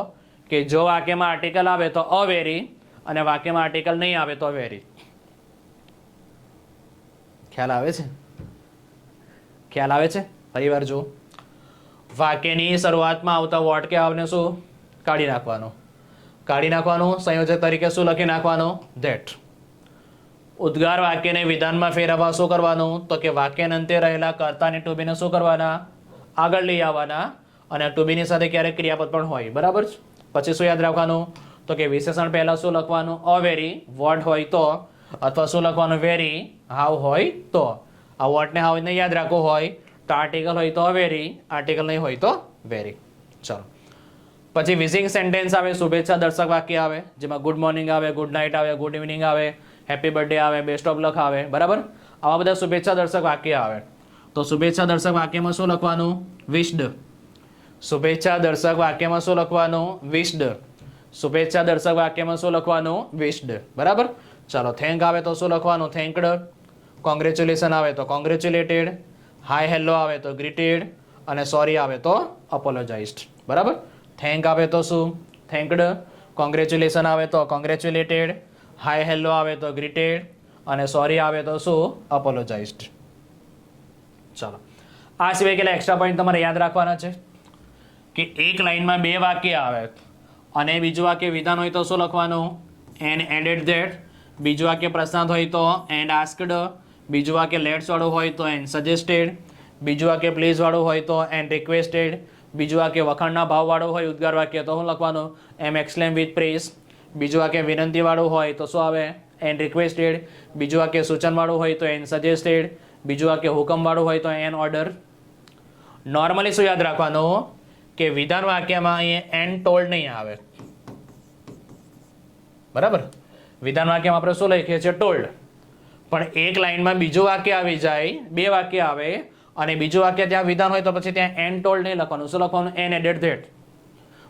કે જો વાક્યમાં આર્ટિકલ આવે તો અવેરી, અને વાક્યમાં આર્ટિકલ નહીં આવે તો વેરી. ખ્યાલ આવે છે? ખ્યાલ આવે છે? ફરીવાર જો, વાક્યની શરૂઆતમાં આવતા વોટ કે આવને શું કાઢી નાખવાનું, કાઢી નાખવાનું, સંયોજક તરીકે શું લખી નાખવાનું ધેટ. ઉદ્ગાર વાક્યને વિધાનમાં ફેરવવા શું કરવાનું? તો કે વાક્યના અંતે રહેલા કર્તાને ટુ બીને શું કરવાના આગળ લઈ આવવાના, અને ટુ બીની સાથે ક્યારેક ક્રિયાપદ પણ હોય. બરાબર છે? પછી શું યાદ રાખવાનું? તો કે વિશેષણ પહેલા શું લખવાનું અવેરી, વોટ હોય તો, અથવા શું લખવાનું વેરી, હાવ હોય તો. આ વોટને હાવ ને યાદ રાખવું હોય તો આર્ટિકલ હોય તો અવેરી, આર્ટિકલ નહીં હોય તો વેરી. ચાલો, પછી વિશિંગ સેન્ટેન્સ આવે, શુભેચ્છા દર્શક વાક્ય આવે, જેમાં ગુડ મોર્નિંગ આવે, ગુડ નાઇટ આવે, ગુડ ઇવનિંગ આવે, હેપી બર્થડે આવે, બેસ્ટ ઓફ લક આવે. બરાબર, આવા બધા શુભેચ્છા દર્શક વાક્ય આવે. તો શુભેચ્છા દર્શક વાક્યમાં શું લખવાનું વિશ્ડ. શુભેચ્છા દર્શક વાક્યમાં શું લખવાનું વિશ્ડ. શુભેચ્છા દર્શક વાક્યમાં શું લખવાનું વિશ્ડ. બરાબર, ચાલો થેન્ક આવે તો શું લખવાનું થેન્કડ, કોંગ્રેચ્યુલેશન આવે તો કોંગ્રેચ્યુલેટેડ, હાય હેલો આવે તો ગ્રીટેડ, અને સોરી આવે તો અપોલોજાઇઝડ. બરાબર, થેન્ક આવે તો શું થેન્કડ, કોંગ્રેચ્યુલેશન આવે તો કોંગ્રેચ્યુલેટેડ, હાય હેલો આવે તો ગ્રીટેડ, અને સોરી આવે તો શું અપોલોજાઇઝડ. ચાલો, આ સિવાય કેટલા એક્સ્ટ્રા પોઈન્ટ તમારે યાદ રાખવાના છે કે એક લાઈનમાં બે વાક્ય આવે, અને બીજું વાક્ય વિધાન હોય તો શું લખવાનું એન્ડ એડેડ ધેટ, બીજું વાક્ય પ્રશ્નાર્થ હોય તો એન્ડ આસ્કડ, બીજું વાક્ય લેટ્સ વાળું હોય તો એન્ડ સજેસ્ટેડ, બીજું વાક્ય પ્લીઝ વાળું હોય તો એન્ડ રિક્વેસ્ટેડ, બીજું વાક્ય વખાણના ભાવ વાળું હોય ઉદ્ગાર વાક્ય તો શું લખવાનું એમ એક્સલેમ વિથ પ્રેઝ, બીજું વાક્ય વિનંતી વાળું હોય તો શું આવે એન્ડ રિક્વેસ્ટેડ, બીજું વાક્ય સૂચન વાળું હોય તો એન્ડ સજેસ્ટેડ, બીજું વાક્ય હુકમ વાળું હોય તો એન ઓર્ડર. નોર્મલી શું યાદ રાખવાનું કે વિધાન વાક્યમાં અહીંયા એન્ડ ટોલ્ડ નહીં આવે. બરાબર, વિધાન વાક્યમાં આપણે શું લખીએ છીએ ટોલ્ડ, પણ એક લાઈનમાં બીજું વાક્ય આવી જાય, બે વાક્ય આવે, અને બીજું વાક્ય ત્યાં વિધાન હોય તો પછી ત્યાં એન્ડ ટોલ્ડ નહીં લખવાનું. શું લખવાનું એન એડેડ ધેટ.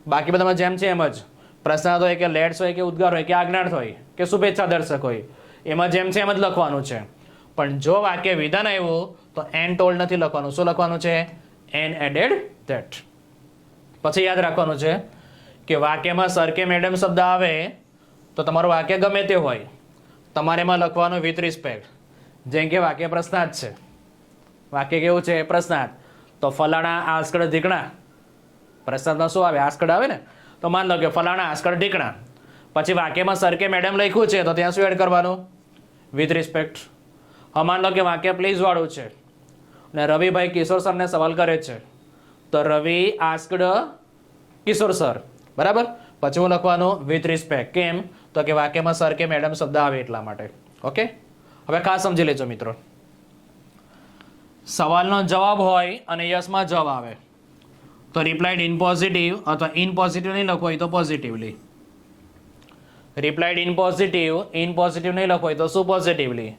બાકી બધામાં જેમ છે એમ જ, પ્રશ્નાર્થ હોય કે લેટ્સ હોય કે ઉદ્ગાર હોય કે આજ્ઞાર્થ હોય કે શુભેચ્છા દર્શક હોય, એમાં જેમ છે એમ જ લખવાનું છે. પણ જો વાક્ય વિધાન આવ્યું તો એન ટોલ્ડ નથી લખવાનું. શું લખવાનું છે એન એડેડ ધેટ. પછી યાદ રાખવાનું છે કે વાક્યમાં સર કે મેડમ શબ્દ આવે તો તમારું વાક્ય ગમે તે હોય, તમારે એમાં લખવાનું વિથ રિસ્પેક્ટ. જેમ કે વાક્ય પ્રશ્નાર્થ છે, વાક્ય કેવું છે? પ્રશ્નાર્થ. તો ફલાણા આસ્કડ ઢીકણા, પ્રશ્નાર્થમાં શું આવે? આસ્કડ આવે ને. તો માન લો કે ફલાણા આસ્કડ ઢીકણા, પછી વાક્યમાં સર કે મેડમ લખ્યું છે તો ત્યાં શું એડ કરવાનું? With respect. હવે માન લો કે વાક્ય પ્લીઝ વાળું છે અને રવિભાઈ કિશોર સરને સવાલ કરે છે, તો રવિ આસ્કડ કિશોર સર, બરાબર. પછી હું લખવાનું વિથ રિસ્પેક્ટ. કેમ? તો કે વાક્યમાં સર કે મેડમ શબ્દ આવે એટલા માટે. ઓકે, હવે ખાસ સમજી લેજો મિત્રો. સવાલનો જવાબ હોય અને યસમાં જવાબ આવે તો રિપ્લાઇડ ઇન પોઝિટિવ, અથવા ઇન પોઝિટિવ નહીં લખો હોય તો પોઝિટિવલી. રિપ્લાઇડ ઇન પોઝિટિવ નહીં લખો હોય તો શું? પોઝિટિવલી.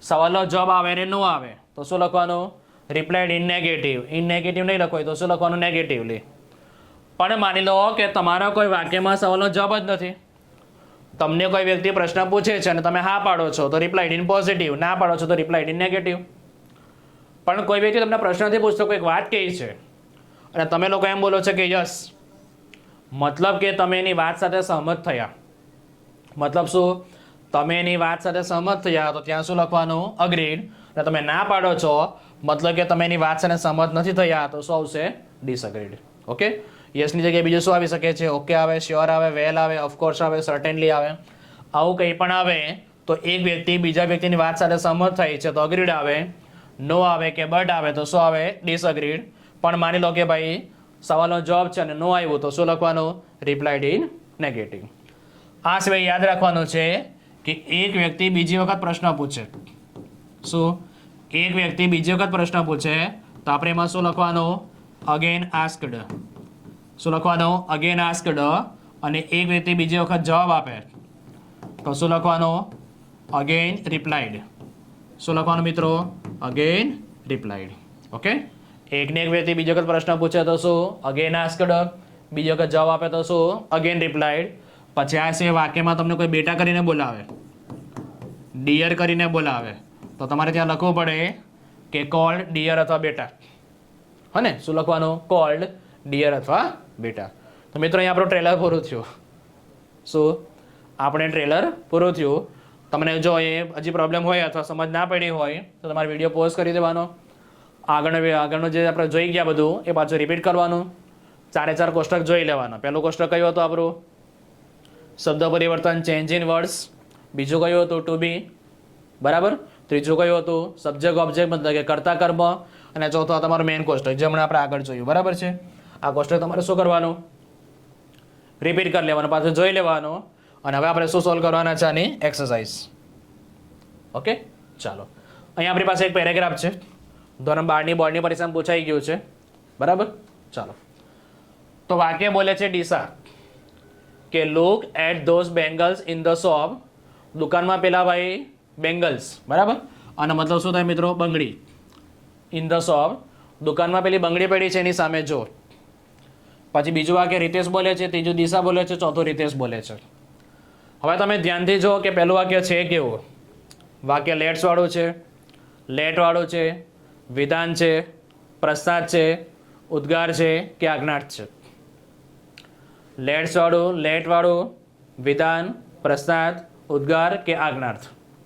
સવાલનો જવાબ આવે અને નો આવે તો શું લખવાનું? રિપ્લાઇડ ઇન નેગેટિવ નહીં લખો હોય તો શું લખવાનું? નેગેટિવલી. પણ માની લો કે તમારા કોઈ વાક્યમાં સવાલનો જવાબ જ નથી, તમને કોઈ વ્યક્તિ પ્રશ્ન પૂછે છે અને તમે હા પાડો છો તો રિપ્લાઇડ ઇન પોઝિટિવ, ના પાડો છો તો રિપ્લાઇડ ઇન નેગેટિવ. પણ કોઈ વ્યક્તિ તમને પ્રશ્ન નથી પૂછતો, કોઈક વાત કહી છે અને તમે લોકો એમ બોલો છો કે યસ, મતલબ કે તમે એની વાત સાથે સહમત થયા. મતલબ શું? તમે એની વાત સાથે સહમત થયા તો ત્યાં શું લખવાનું? અગ્રીડ. અને તમે ના પાડો છો મતલબ કે તમે એની વાત સાથે સહમત નથી થયા તો શું આવશે? ડિસઅગ્રીડ. ઓકે, યસની જગ્યાએ બીજું શું આવી શકે છે? ઓકે આવે, શ્યોર આવે, વેલ આવે, ઓફકોર્સ આવે, સર્ટેનલી આવે. આવું કંઈ પણ આવે તો એક વ્યક્તિ બીજા વ્યક્તિની વાત સાથે સહમત થઈ છે તો અગ્રીડ આવે, નો આવે કે બટ આવે તો શું આવે? ડિસઅગ્રીડ. પણ માની લો કે ભાઈ સવાલનો જવાબ છે અને નો આવ્યું તો શું લખવાનું? Replied in negative. આ સિવાય યાદ રાખવાનું છે કે એક વ્યક્તિ બીજી વખત પ્રશ્ન પૂછે, શું? એક વ્યક્તિ બીજી વખત પ્રશ્ન પૂછે તો આપણે એમાં શું લખવાનું? Again asked. શું લખવાનું? Again asked. અને એક વ્યક્તિ બીજી વખત જવાબ આપે તો શું લખવાનું? Again replied. શું લખવાનું મિત્રો? Again replied. ઓકે, એકને એક વ્યક્તિ બીજી વખત પ્રશ્ન પૂછે તો શું? Again asked. બીજી વખત જવાબ આપે તો શું? Again replied. પછી આ છે વાક્યમાં તમને કોઈ બેટા કરીને બોલાવે, ડિયર કરીને બોલાવે તો તમારે ત્યાં લખવું પડે કે કોલ્ડ ડિયર અથવા બેટા. હા ને? શું લખવાનું? કોલ્ડ ડિયર અથવા બેટા. તો મિત્રો અહીંયા આપણું ટ્રેલર પૂરું થયું. શું? આપણે ટ્રેલર પૂરું થયું. તમને જો એ હજી પ્રોબ્લેમ હોય અથવા સમજ ના પડી હોય તો તમારે વિડીયો પોઝ કરી દેવાનો, આગળનું જે આપણે જોઈ ગયા બધું એ પાછું રિપીટ કરવાનું, 4 કોષ્ટક જોઈ લેવાનું. પહેલું કોષ્ટક કયું હતું આપણું? શબ્દ પરિવર્તન, ચેન્જ ઇન વર્ડ્સ. બીજું કયું હતું? ટુ બી, બરાબર. ત્રીજું કયું હતું? સબ્જેક્ટ ઓબ્જેક્ટ, મતલબ કે કર્તા કર્મ. અને ચોથું તમારું મેઇન કોષ્ટક જે હમણાં આપણે આગળ જોયું, બરાબર છે. આ કોષ્ટક તમારે શું કરવાનું? રિપીટ કરી લેવાનું, પાછું જોઈ લેવાનું. અને હવે આપણે શું સોલ્વ કરવાના છે આની એક્સરસાઇઝ. ઓકે, ચાલો. અહીંયા આપણી પાસે એક પેરેગ્રાફ છે, ધોરણ 12ની બોર્ડની પરીક્ષામાં પૂછાઈ ગયું છે, બરાબર. ચાલો, તો વાક્ય બોલે છે ડીસા કે look at those bangles in the shop. દુકાનમાં પેલા ભાઈ બેંગલ્સ, બરાબર. અને મતલબ શું થાય મિત્રો? બંગડી. ઇન ધ શોપ, દુકાનમાં પેલી બંગડી પડી છે એની સામે જો. પછી બીજું વાક્ય રીતેશ બોલે છે, ત્રીજું દિશા બોલે છે, ચોથું રીતેશ બોલે છે. હવે તમે ધ્યાનથી જુઓ કે પહેલું વાક્ય છે કેવું? વાક્ય લેટ્સ વાળું છે, લેટ વાળું છે, વિધાન છે, પ્રસ્તાવ છે, ઉદ્ગાર છે કે આજ્ઞાર્થ છે? લેટ્સ વાળું, લેટ વાળું, વિધાન, પ્રસ્તાવ, ઉદ્ગાર કે આજ્ઞાર્થ,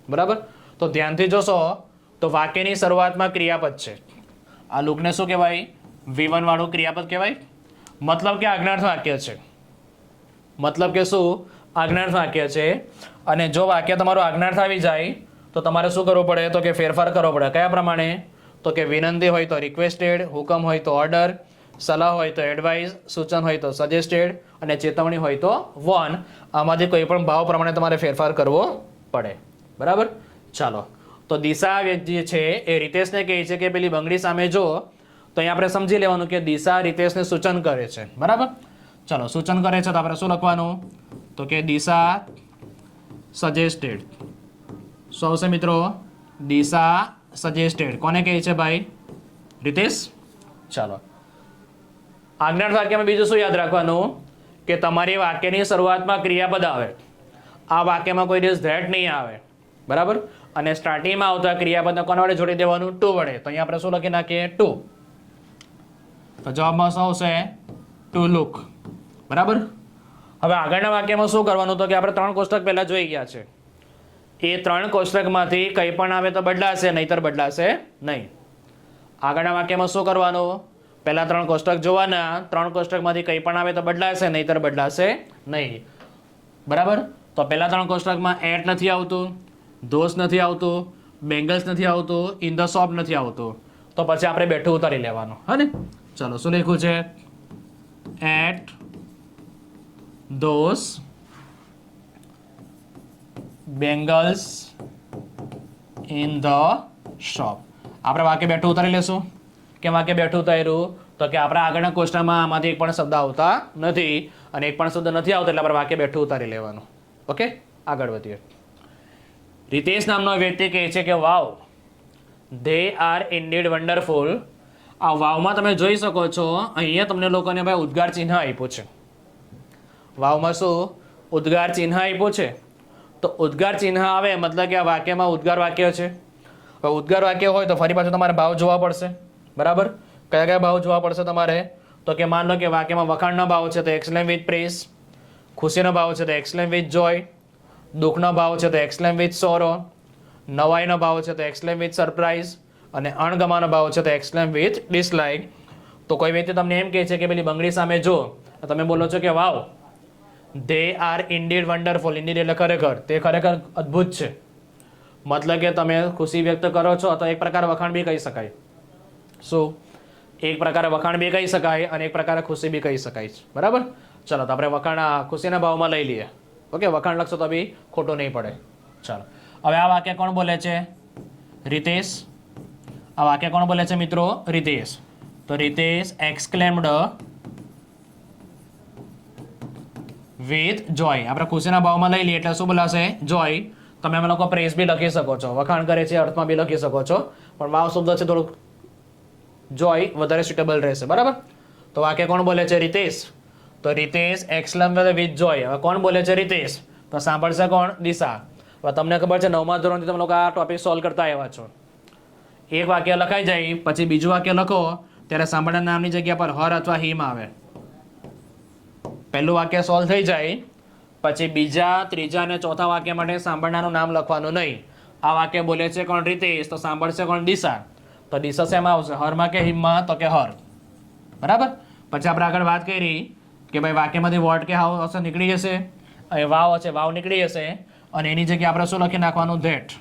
બરાબર. તો ધ્યાનથી જોશો તો વાક્યની શરૂઆતમાં ક્રિયાપદ છે. આ લુકને શું કહેવાય? V1 વાળું ક્રિયાપદ કહેવાય. મતલબ કે આજ્ઞાર્થ વાક્ય છે. મતલબ કે શું? આજ્ઞાર્થ વાક્ય છે. અને જો વાક્ય તમારું આજ્ઞાર્થ આવી જાય તો તમારે શું કરવું પડે? તો કે ફેરફાર કરવો પડે. કયા પ્રમાણે? તો કે વિનંતી હોય તો રિક્વેસ્ટેડ, હુકમ હોય તો ઓર્ડર, સલાહ હોય તો એડવાઇસ, સૂચન હોય તો સજેસ્ટેડ અને ચેતવણી હોય તો વોર્ન. આમાંથી કોઈ પણ ભાવ પ્રમાણે તમારે ફેરફાર કરવો પડે, બરાબર. ચાલો, તો દિશા જે છે એ રીતેશને કહે છે કે પેલી બંગડી સામે જો. તો અહીંયા આપણે સમજી લેવાનું કે દિશા રીતેશને સૂચન કરે છે, બરાબર. ચાલો, સૂચન કરે છે તો આપણે શું લખવાનું? તો કે દિશા સજેસ્ટેડ. શું આવશે મિત્રો? દિશા સજેસ્ટેડ. કોને કહે છે ભાઈ? રીતેશ. ચાલો, આજ્ઞાર્થ વાક્યમાં બીજું શું યાદ રાખવાનું? કે તમારી વાક્યની શરૂઆતમાં ક્રિયાપદ આવે. આ વાક્યમાં કોઈ દિવસ ધેટ નહીં આવે, બરાબર. અને સ્ટાર્ટિંગમાં આવતા ક્રિયાપદને કોના વડે જોડી દેવાનું? ટુ વડે. તો અહીંયા આપણે શું લખી નાખીએ? ટુ. તો જવાબમાં શું આવશે? ટુ લુક, બરાબર. હવે આગળના વાક્યમાં શું કરવાનું તો કે આપણે 3 કોષ્ટક પહેલા જોઈ ગયા છે. એ 3 કોષ્ટકમાંથી કંઈ પણ આવે તો બદલાશે, નહીતર બદલાશે નહીં. આગળના વાક્યમાં શું કરવાનું? પહેલા 3 કોષ્ટક જોવાના, 3 કોષ્ટકમાંથી કંઈ પણ આવે તો બદલાશે, નહીતર બદલાશે નહીં. બરાબર? તો પહેલા 3 કોષ્ટકમાં એટ નથી આવતું, ધોસ નથી આવતું, બેંગલ્સ નથી આવતું, ઇન ધ શોપ નથી આવતું. તો પછી આપણે બેઠું ઉતારી લેવાનું. હા ને? ચલો, શું લખ્યું છે? At those bangles in the shop. આપણે વાક્ય બેઠું ઉતારી લેશું. કે વાક્ય બેઠું ઉતાર્યું તો કે આપણા આગળના કોષ્ટકમાં આમાંથી એક પણ શબ્દ આવતા નથી, અને એક પણ શબ્દ નથી આવતો એટલે આપણે વાક્ય બેઠું ઉતારી લેવાનું. ઓકે, આગળ વધીએ. રીતેશ નામનો વ્યક્તિ કહે છે કે wow, they are indeed wonderful. આ વાવમાં તમે જોઈ શકો છો અહીંયા તમને લોકોને ભાઈ ઉદ્ગાર ચિહ્ન આપ્યું છે. વાવમાં શું ઉદ્ગાર ચિહ્ન આપ્યું છે? તો ઉદ્ગાર ચિહ્ન આવે મતલબ કે આ વાક્યમાં ઉદ્ગાર વાક્ય છે. હવે ઉદ્ગાર વાક્ય હોય તો ફરી પાછું તમારે ભાવ જોવા પડશે. બરાબર? કયા કયા ભાવ જોવા પડશે તમારે? તો કે માન લો કે વાક્યમાં વખાણનો ભાવ છે તો એક્સલેમ વિથ પ્રેઝ, ખુશીનો ભાવ છે તો એક્સલેમ વિથ જોય, દુઃખનો ભાવ છે તો એક્સલેમ વિથ સોરો, નવાઈનો ભાવ છે તો એક્સલેમ વિથ સરપ્રાઇઝ, અને અણગમાનો ભાવ છે તો એક્સલેમ વિથ ડિસલાઇક. તો કોઈ વ્યક્તિ તમને એમ કહે છે કે પેલી બંગડી સામે જો, તમે બોલો છો કે wow, they are indeed wonderful. Indeed એટલે ખરેખર, તે ખરેખર અદ્ભુત છે. મતલબ કે તમે ખુશી વ્યક્ત કરો છો તો એક પ્રકાર વખાણ બી કહી શકાય. શું? એક પ્રકારે વખાણ બી કહી શકાય અને એક પ્રકારે ખુશી બી કહી શકાય. બરાબર? ચલો, તો આપણે વખાણ ખુશીના ભાવમાં લઈ લઈએ. ઓકે, વખાણ લખશો તો બી ખોટું નહીં પડે. ચાલો, હવે આ વાક્ય કોણ બોલે છે? રીતેશ. આ વાક્ય કોણ બોલે છે મિત્રો? રીતેશ. તો રીતેશ એક્સક્લેમ્ડ વિથ જોય. આપણે ખુશીના ભાવમાં લઈ લઈએ એટલે શું બોલાશે? જોય. તમે અમે લોકો પ્રેઝ બી લખી શકો છો, વખાણ કરે છે અર્થમાં બી લખી શકો છો, પણ વાવ શબ્દ છે થોડુંક જોય વધારે સુટેબલ રહેશે. બરાબર? તો વાક્ય કોણ બોલે છે? રીતેશ. તો રીતેશ એક્સક્લેમ્ડ વિથ જોય. હવે કોણ બોલે છે? રીતેશ. તો સાંભળશે કોણ? દિશા. હવે તમને ખબર છે 9મા ધોરણથી તમે લોકો આ ટોપિક સોલ્વ કરતા આવ્યા છો. એક વાક્ય લખાઈ જાય પછી બીજું વાક્ય લખો ત્યારે સાંભળનાર નામની જગ્યા પર હર અથવા હિમ આવે. પહેલું વાક્ય સોલ્વ થઈ જાય પછી બીજા, ત્રીજા અને ચોથા વાક્ય માટે સાંભળનારનું નામ લખવાનું નહીં. આ વાક્ય બોલે છે કોણ? રીતેશ. તો સાંભળશે કોણ? દિશા. તો દિશા શેમાં આવશે? હરમાં કે હિમમાં? તો કે હર. બરાબર? પછી આપણે આગળ વાત કરી કે ભાઈ વાક્યમાંથી વોટ કે હાવ હશે નીકળી જશે, અહીં વાવ હશે, વાવ નીકળી જશે, અને એની જગ્યાએ આપણે શું લખી નાખવાનું? ધેટ.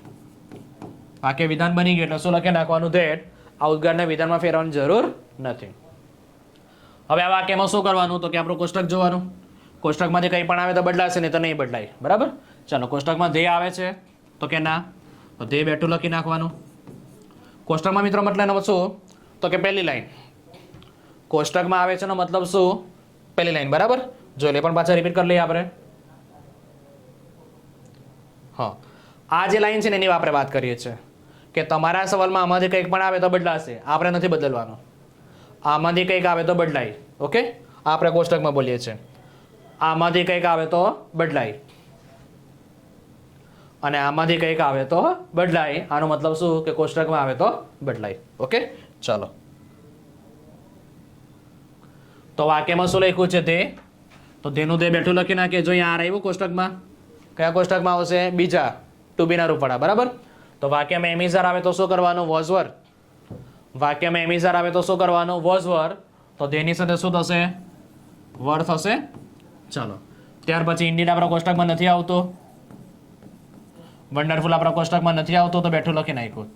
વાક્ય વિધાન બની ગયું એટલે શું લખી નાખવાનું? ધેટ. આ ઉદ્ગારને વિધાનમાં ફેરવવાની જરૂર નથી. હવે આ વાક્યમાં શું કરવાનું? તો કે આપણું કોષ્ટક જોવાનું. કોષ્ટકમાંથી કંઈ પણ આવે તો બદલાશે, નહીં તો નહીં બદલાય. બરાબર? ચાલો, કોષ્ટકમાં ધે આવે છે તો કે ના, તો ધે બેઠું લખી નાખવાનું. કોષ્ટકમાં મિત્રો મતલબ શું? તો કે પહેલી લાઈન. કોષ્ટકમાં આવે છે એનો મતલબ શું? પહેલી લાઈન. બરાબર? જોઈ લે, પણ પાછા રિપીટ કરી લઈએ આપણે. હા, આ જે લાઈન છે ને એની આપણે વાત કરીએ છીએ કે તમારા સવાલમાં આમાંથી કંઈક પણ આવે તો બદલાશે, આપણે નથી બદલવાનું. આમાંથી કંઈક આવે તો બદલાય. ઓકે, આપણે કોષ્ટકમાં બોલીએ છીએ આમાંથી કંઈક આવે તો બદલાય, અને આમાંથી કંઈક આવે તો બદલાય. આનો મતલબ શું? કે કોષ્ટકમાં આવે તો બદલાય. ઓકે, ચાલો. તો વાક્યમાં શું લખ્યું છે? તે. તો તેનું તે બેઠું લખી નાખીએ. જો અહીંયા આવ્યું કોષ્ટકમાં, કયા કોષ્ટકમાં આવશે? બીજા, ટુ બીના રૂપડા. બરાબર? તો વાક્યમાં એમિઝાર આવે તો શું કરવાનું? વોઝ વર. વાક્યમાં એમિઝાર આવે તો શું કરવાનું? વોઝ વર. તો તેની સાથે શું થશે? વર થશે. ચાલો, ત્યાર પછી ઇન્ડિયન આપણા કોષ્ટકમાં નથી આવતો, વન્ડરફુલ આપણા કોષ્ટકમાં નથી આવતો, તો બેઠું લખી નાખ્યું.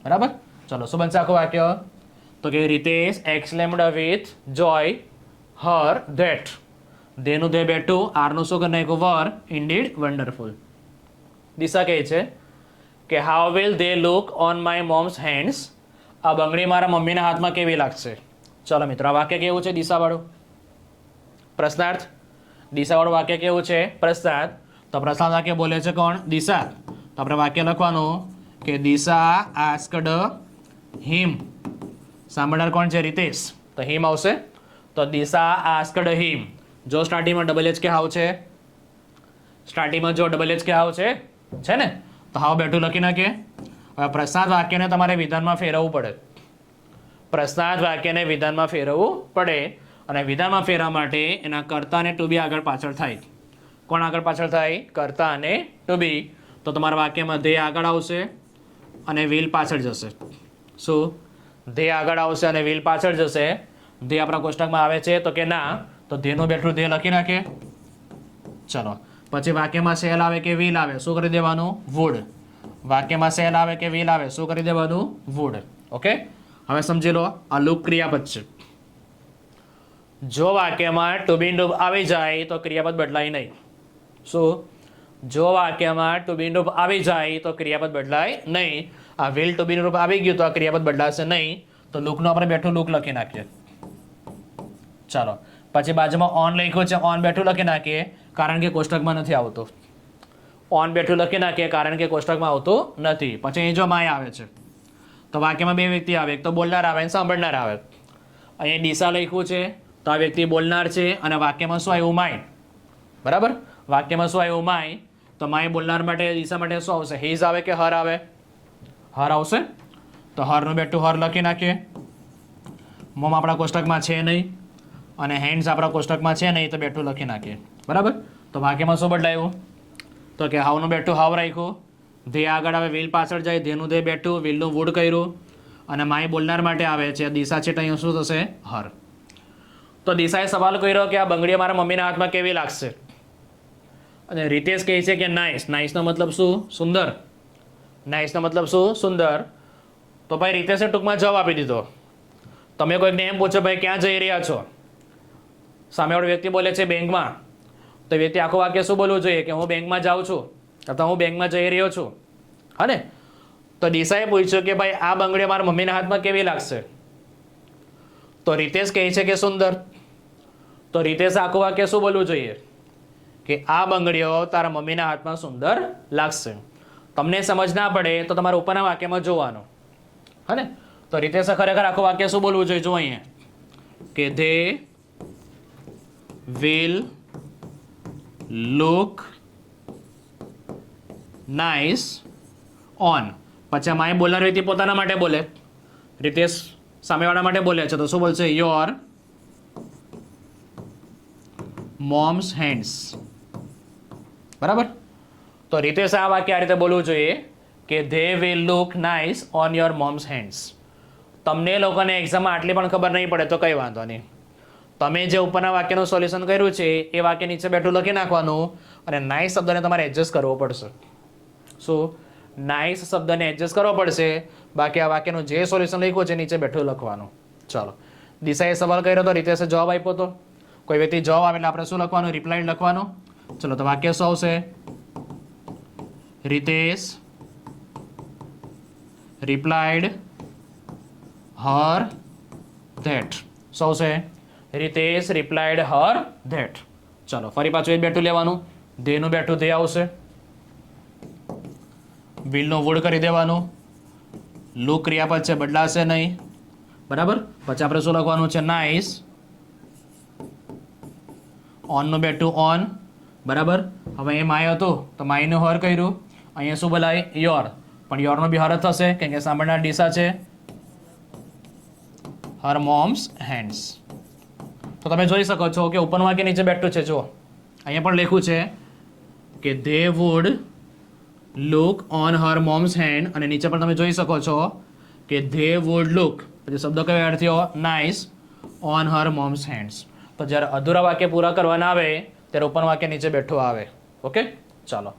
બરાબર? ચલો, શું બનશે આખું વાક્ય? તો કે Ritesh exclaimed with joy her that. ધેનું ધે બેઠું, આરનું શું કરી નાખ્યું? વર. Indeed wonderful. દિશા કહે છે કે how will they look on my moms hands. આ બંગડી મારા મમ્મીના હાથમાં કેવી લાગશે? ચલો મિત્રો, આ વાક્ય કેવું છે? દિશાવાળું. પ્રશ્નાર્થ. દિશાવાળું વાક્ય કેવું છે? પ્રશ્નાર્થ. તો પ્રશ્નાર્થ વાક્ય બોલે છે કોણ? દિશા. તો આપણે વાક્ય લખવાનું કે દિશા આસ્કડ હિમ. સાંભળનાર કોણ છે? રીતેશ. તો હિમ આવશે. તો દિશા આસ્કડ હિમ. જો સ્ટાર્ટિંગમાં ડબલ એચ કે હાવ છે, સ્ટાર્ટિંગમાં જો ડબલ એચ કે હાવ છે ને, તો હાવ બેઠું લખી નાખીએ. હવે પ્રશ્નાર્થ વાક્યને તમારે વિધાનમાં ફેરવવું પડે. પ્રશ્નાર્થ વાક્યને વિધાનમાં ફેરવવું પડે અને વિધાનમાં ફેરવા માટે એના કર્તા અને ટુ બી આગળ પાછળ થાય. કોણ આગળ પાછળ થાય? કર્તા અને ટુ બી. તો તમારા વાક્યમાં ધે આગળ આવશે અને વિલ પાછળ જશે. શું? ધે આગળ આવશે અને વિલ પાછળ જશે. ધે આપણા કોષ્ટકમાં આવે છે તો કે ના, તો ધેનું બેઠું ધે લખી નાખીએ. ચલો પછી વાક્યમાં સેલ આવે કે વિલ આવે, શું કરી દેવાનું? વુડ. વાક્યમાં સેલ આવે કે વિલ આવે, શું કરી દેવાનું? વુડ. ઓકે, હવે સમજી લો આ લૂપ ક્રિયાપદ છે. જો વાક્યમાં ટુ બી લૂપ આવી જાય તો ક્રિયાપદ બદલાય નહીં. શું? જો વાક્યમાં ટુ બી લૂપ આવી જાય તો ક્રિયાપદ બદલાય નહીં. આ વિલ ટુ બી લૂપ આવી ગયું તો આ ક્રિયાપદ બદલાશે નહીં. તો લૂપનું આપણે બેઠું લૂપ લખી નાખીએ. ચાલો પછી બાજુમાં ઓન લખ્યું છે, ઓન બેઠું લખી નાખીએ કારણ કે કોષ્ટકમાં નથી આવતું. ઓન બેઠું લખી નાખીએ કારણ કે કોષ્ટકમાં આવતું નથી. પછી અહીં જો માય આવે છે તો વાક્યમાં બે વ્યક્તિ આવે, એક તો બોલનાર આવે અને સાંભળનાર આવે. અહીંયા દિશા લખ્યું છે તો આ વ્યક્તિ બોલનાર છે અને વાક્યમાં શું આવ્યું? માય. બરાબર, વાક્યમાં શું આવ્યું? માય. તો માય બોલનાર માટે, દિશા માટે શું આવશે? હિઝ આવે કે હર આવે? હર આવશે. તો હરનું બેઠું હર લખી નાખીએ. મોમ આપણા કોષ્ટકમાં છે નહીં અને હેન્ડ્સ આપણા કોષ્ટકમાં છે નહીં તો બેઠું લખી નાખીએ. બરાબર, તો વાક્યમાં શું બદલાયું? તો કે હાવનું બેઠું હાવ રાખ્યું, ધે આગળ આવે, વિલ પાછળ જાય, ધેનું ધે બેઠું, વિલનું વુડ કર્યું અને માય બોલનાર માટે આવે છે, દિશા છે તો અહીંયા શું થશે? હર. તો દિશાએ સવાલ કર્યો કે આ બંગડી મારા મમ્મીના હાથમાં કેવી લાગશે? અને રીતેશ કહે છે કે નાઇસ. નાઇસનો મતલબ શું? સુંદર. નાઇસનો મતલબ શું? સુંદર. તો ભાઈ રીતેશે ટૂંકમાં જવાબ આપી દીધો. તમે કોઈકને એમ પૂછો ભાઈ ક્યાં જઈ રહ્યા છો, સામેવાળો વ્યક્તિ બોલે છે બેંકમાં, તો વ્યક્તિ આખું વાક્ય શું બોલવું જોઈએ? કે હું બેંકમાં જાઉં છું અથવા હું બેંકમાં જઈ રહ્યો છું. હા ને? તો દિશાએ પૂછ્યું કે ભાઈ આ બંગડી મારા મમ્મીના હાથમાં કેવી લાગશે? તો રીતેશ કહે છે કે સુંદર. તો રીતેશ આખું વાક્ય શું બોલવું જોઈએ? કે આ બંગડીઓ તારા મમ્મીના હાથમાં સુંદર લાગશે. તમને સમજ ના પડે તો તમારે ઉપરના વાક્યમાં જોવાનું. હા ને? તો રીતેશે ખરેખર આખું વાક્ય શું બોલવું જોઈએ? જો અહીંયા કે they will look nice on. પછી આ માય બોલનાર વ્યક્તિ પોતાના માટે બોલે, રીતેશ સામેવાળા માટે બોલે છે તો શું બોલશે? Your moms hands. બરાબર, તો રીતેશ આ વાક્ય આ રીતે બોલવું જોઈએ કે they will look nice on your moms hands. તમને લોકોને એક્ઝામમાં આટલી પણ ખબર નહીં પડે તો કંઈ વાંધો નહીં. તમે જે ઉપરના વાક્યનું સોલ્યુશન કર્યું છે એ વાક્ય નીચે બેઠું લખી નાખવાનું અને નાઇસ શબ્દને તમારે એડજસ્ટ કરવો પડશે. શું? નાઇસ શબ્દને એડજસ્ટ કરવો પડશે. બાકી આ વાક્યનું જે સોલ્યુશન લખ્યું છે નીચે બેઠું લખવાનું. ચાલો, દિશાએ સવાલ કર્યો તો રીતેશે જવાબ આપ્યો હતો. કોઈ વ્યક્તિ જવાબ આવે એટલે આપણે શું લખવાનું? રિપ્લાઇડ લખવાનું. ચલો, તો વાક્ય શું આવશે? Ritesh replied Har that. શું આવશે? Ritesh replied Har that. ચલો ફરી પાછું એ બેઠું લેવાનું, ધેનું બેઠું ધે આવશે, વિલનું વુડ કરી દેવાનું, લુક ક્રિયાપદ છે બદલાશે નહીં. બરાબર, પછી આપણે શું લખવાનું છે? નાઇસ. ઓનનું બેઠું ઓન. બરાબર, હવે એ માય હતું તો માયનું હર કર્યું, અહીંયા શું બોલાય? યોર. પણ યોરનો બી હર જ થશે કેમ કે સાંભળનાર દિશા છે. હર મોમ્સ હેન્ડ્સ. તો તમે જોઈ શકો છો કે ઉપરનું વાક્ય નીચે બેઠું છે. જો અહીંયા પણ લખ્યું છે કે they would look on Har moms hand અને નીચે પણ તમે જોઈ શકો છો કે ધે વુડ લુક, પછી શબ્દ કયો એડ થયો? Nice on her moms hands. તો જ્યારે અધૂરા વાક્ય પૂરા કરવાના આવે ત્યારે ઉપરનું વાક્ય નીચે બેઠું આવે. ઓકે, ચાલો.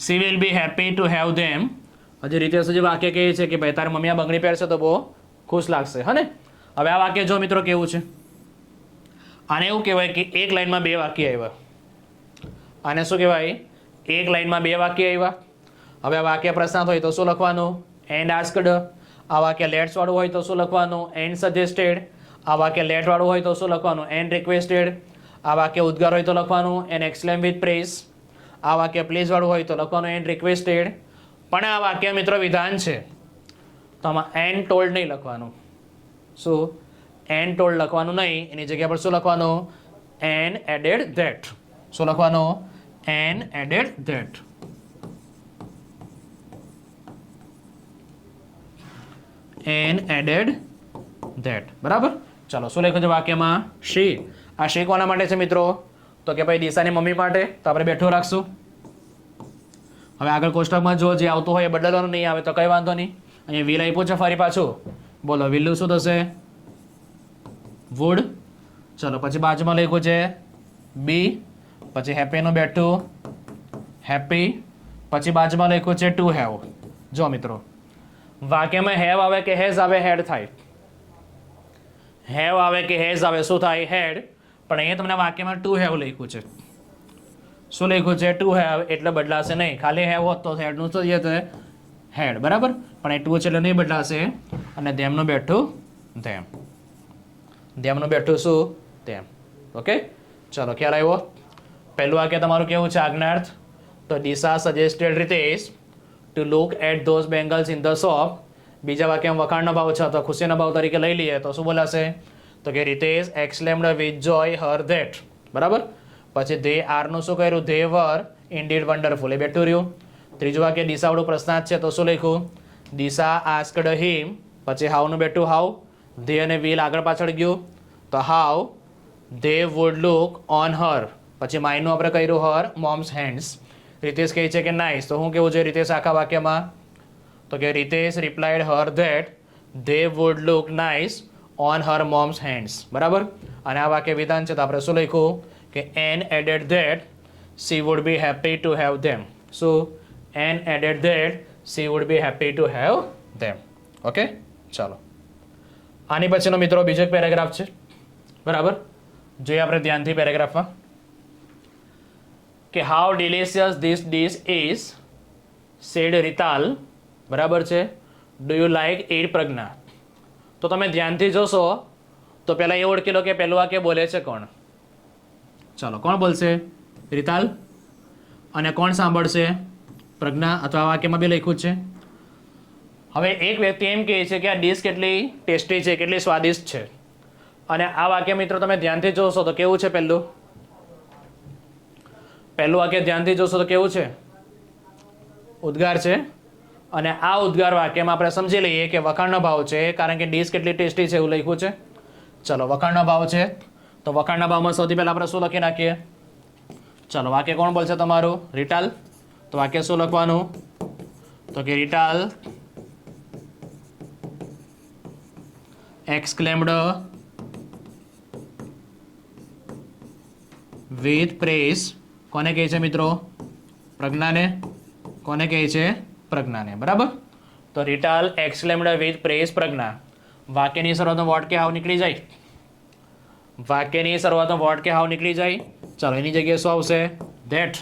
She will be happy to have them. હજી રીતે હજી વાક્ય કહે છે કે ભાઈ તારી મમ્મી આ બંગડી પહેરશે તો બહુ ખુશ લાગશે. હા ને? હવે આ વાક્ય જો મિત્રો કેવું છે, આને એવું કહેવાય કે એક લાઈનમાં બે વાક્ય આવ્યા. આને શું કહેવાય? એક લાઈનમાં બે વાક્ય આવ્યા. હવે આ વાક્ય પ્રશ્નાર્થ હોય તો શું લખવાનું? And asked. આ વાક્ય લેટ્સ વાળું હોય તો શું લખવાનું? And suggested. આ વાક્ય લેટ વાળું હોય તો શું લખવાનું? And requested. આ વાક્ય ઉદ્ગાર હોય તો લખવાનું એન્ડ એક્સક્લેમ વિથ પ્રેઝ. આ વાક્ય પ્લીઝ વાળું હોય તો લખવાનું એન્ડ રિક્વેસ્ટેડ. પણ આ વાક્ય મિત્રો વિધાન છે તો આમાં એન્ડ ટોલ્ડ નહીં લખવાનું. શું? એન્ડ ટોલ્ડ લખવાનું નહીં, એની જગ્યા પર શું લખવાનું? And added that. શું લખવાનું? And added that. And added that. બરાબર, ચાલો શું લખ્યું છે વાક્યમાં શી. આ શી કોના માટે છે મિત્રો? તો કે ભાઈ દિશાની મમ્મી માટે. તો આપણે બેઠું રાખશું. હવે આગળ કોષ્ટકમાં જો જે આવતું હોય એ બદલવાનું નહીં આવે તો કંઈ વાંધો નહીં. અહીંયા વીલ આપ્યું છે ફરી પાછું. બોલો વિલ્લું શું થશે? વુડ. ચલો પછી બાજુમાં લખ્યું છે બી. પછી હેપીનું બેઠું હેપી. પછી બાજુમાં લખ્યું છે ટુ હેવ. જો મિત્રો વાક્યમાં હેવ આવે કે હેઝ આવે હેડ થાય. હેવ આવે કે હેઝ આવે શું થાય? હેડ. પણ અહીંયા તમને વાક્યમાં ટુ હેવ લખ્યું છે. શું લખ્યું છે? To have. એટલે બદલાશે નહીં. ખાલી હેવ હોત તો હેડનું શું છે? હેડ. બરાબર. પણ એ ટુ છે એટલે નહીં બદલાશે. અને ધેમનું બેઠું ધેમ. ધેમનું બેઠું શું? તેમ. ઓકે ચલો ખ્યાલ આવ્યો? પહેલું વાક્ય તમારું કેવું છે? આજ્ઞાર્થ. તો Disha suggested Ritesh to look at those bangles in the shop. બીજા વાક્યમાં વખાણનો ભાવ છે તો ખુશીનો ભાવ તરીકે લઈ લઈએ તો શું બોલાશે? તો કે Ritesh exclaimed with joy her that. બરાબર. પછી ધે આરનું શું કર્યું? They were indeed wonderful. એ બેઠું રહ્યું. ત્રીજું વાક્ય દિશાવાળું પ્રશ્નાર્થ છે તો શું લખ્યું? દિશા આસ્કડ હિમ. પછી હાવનું બેઠું હાવ. ધે અને વિલ આગળ પાછળ ગયું તો how they would look on her. પછી માયનું આપણે કર્યું હર મોમ્સ હેન્ડ્સ. રીતેશ કહે છે કે નાઇસ. તો શું કેવું છે રીતેશ આખા વાક્યમાં? તો કે Ritesh replied Har that they would look nice on her moms hands. બરાબર. અને આ વાક્ય વિધાન છે તો આપણે શું લખ્યું? કે and added that she would be happy to have them. શું? And added that she would be happy to have them. Okay ચાલો આની પછીનો મિત્રો બીજો એક પેરેગ્રાફ છે. બરાબર. જોઈએ આપણે ધ્યાનથી પેરેગ્રાફમાં કે how delicious this dish is said Rital. બરાબર છે. Do you like it Pragya. તો તમે ધ્યાનથી જોશો તો પહેલાં એ ઓળખી લો કે પહેલું વાક્ય બોલે છે કોણ? ચાલો કોણ બોલશે? રિતાલ. અને કોણ સાંભળશે? પ્રજ્ઞા. અથવા વાક્યમાં બી લખ્યું છે. હવે એક વ્યક્તિ એમ કહે છે કે આ ડીશ કેટલી ટેસ્ટી છે, કેટલી સ્વાદિષ્ટ છે. અને આ વાક્ય મિત્રો તમે ધ્યાનથી જોશો તો કેવું છે? પહેલું વાક્ય ધ્યાનથી જોશો તો કેવું છે? ઉદ્ગાર છે. અને આ ઉદ્ગાર વાક્યમાં આપણે સમજી લઈએ કે વખાણનો ભાવ છે કારણ કે ડીશ કેટલી ટેસ્ટી છે એવું લખ્યું છે. ચલો વખાણનો ભાવ છે તો વખાણના ભાવમાં સૌથી પહેલાં આપણે શું લખી નાખીએ? ચલો વાક્ય કોણ બોલશે તમારું? રિટાલ. તો વાક્ય શું લખવાનું? તો કે રિટાલ exclaimed with praise. કોને કહે છે મિત્રો? પ્રજ્ઞાને. કોને કહે છે? પ્રજ્ઞાને. બરાબર. તો રિટાલ exclaimed with praise પ્રજ્ઞા. વાક્યની શરૂઆતનો વોટ કે હાવ નીકળી જાય. વાક્યની શરૂઆતનો વોટ કે હાવ નીકળી જાય. ચાલો એની જગ્યાએ શું આવશે? ધેટ.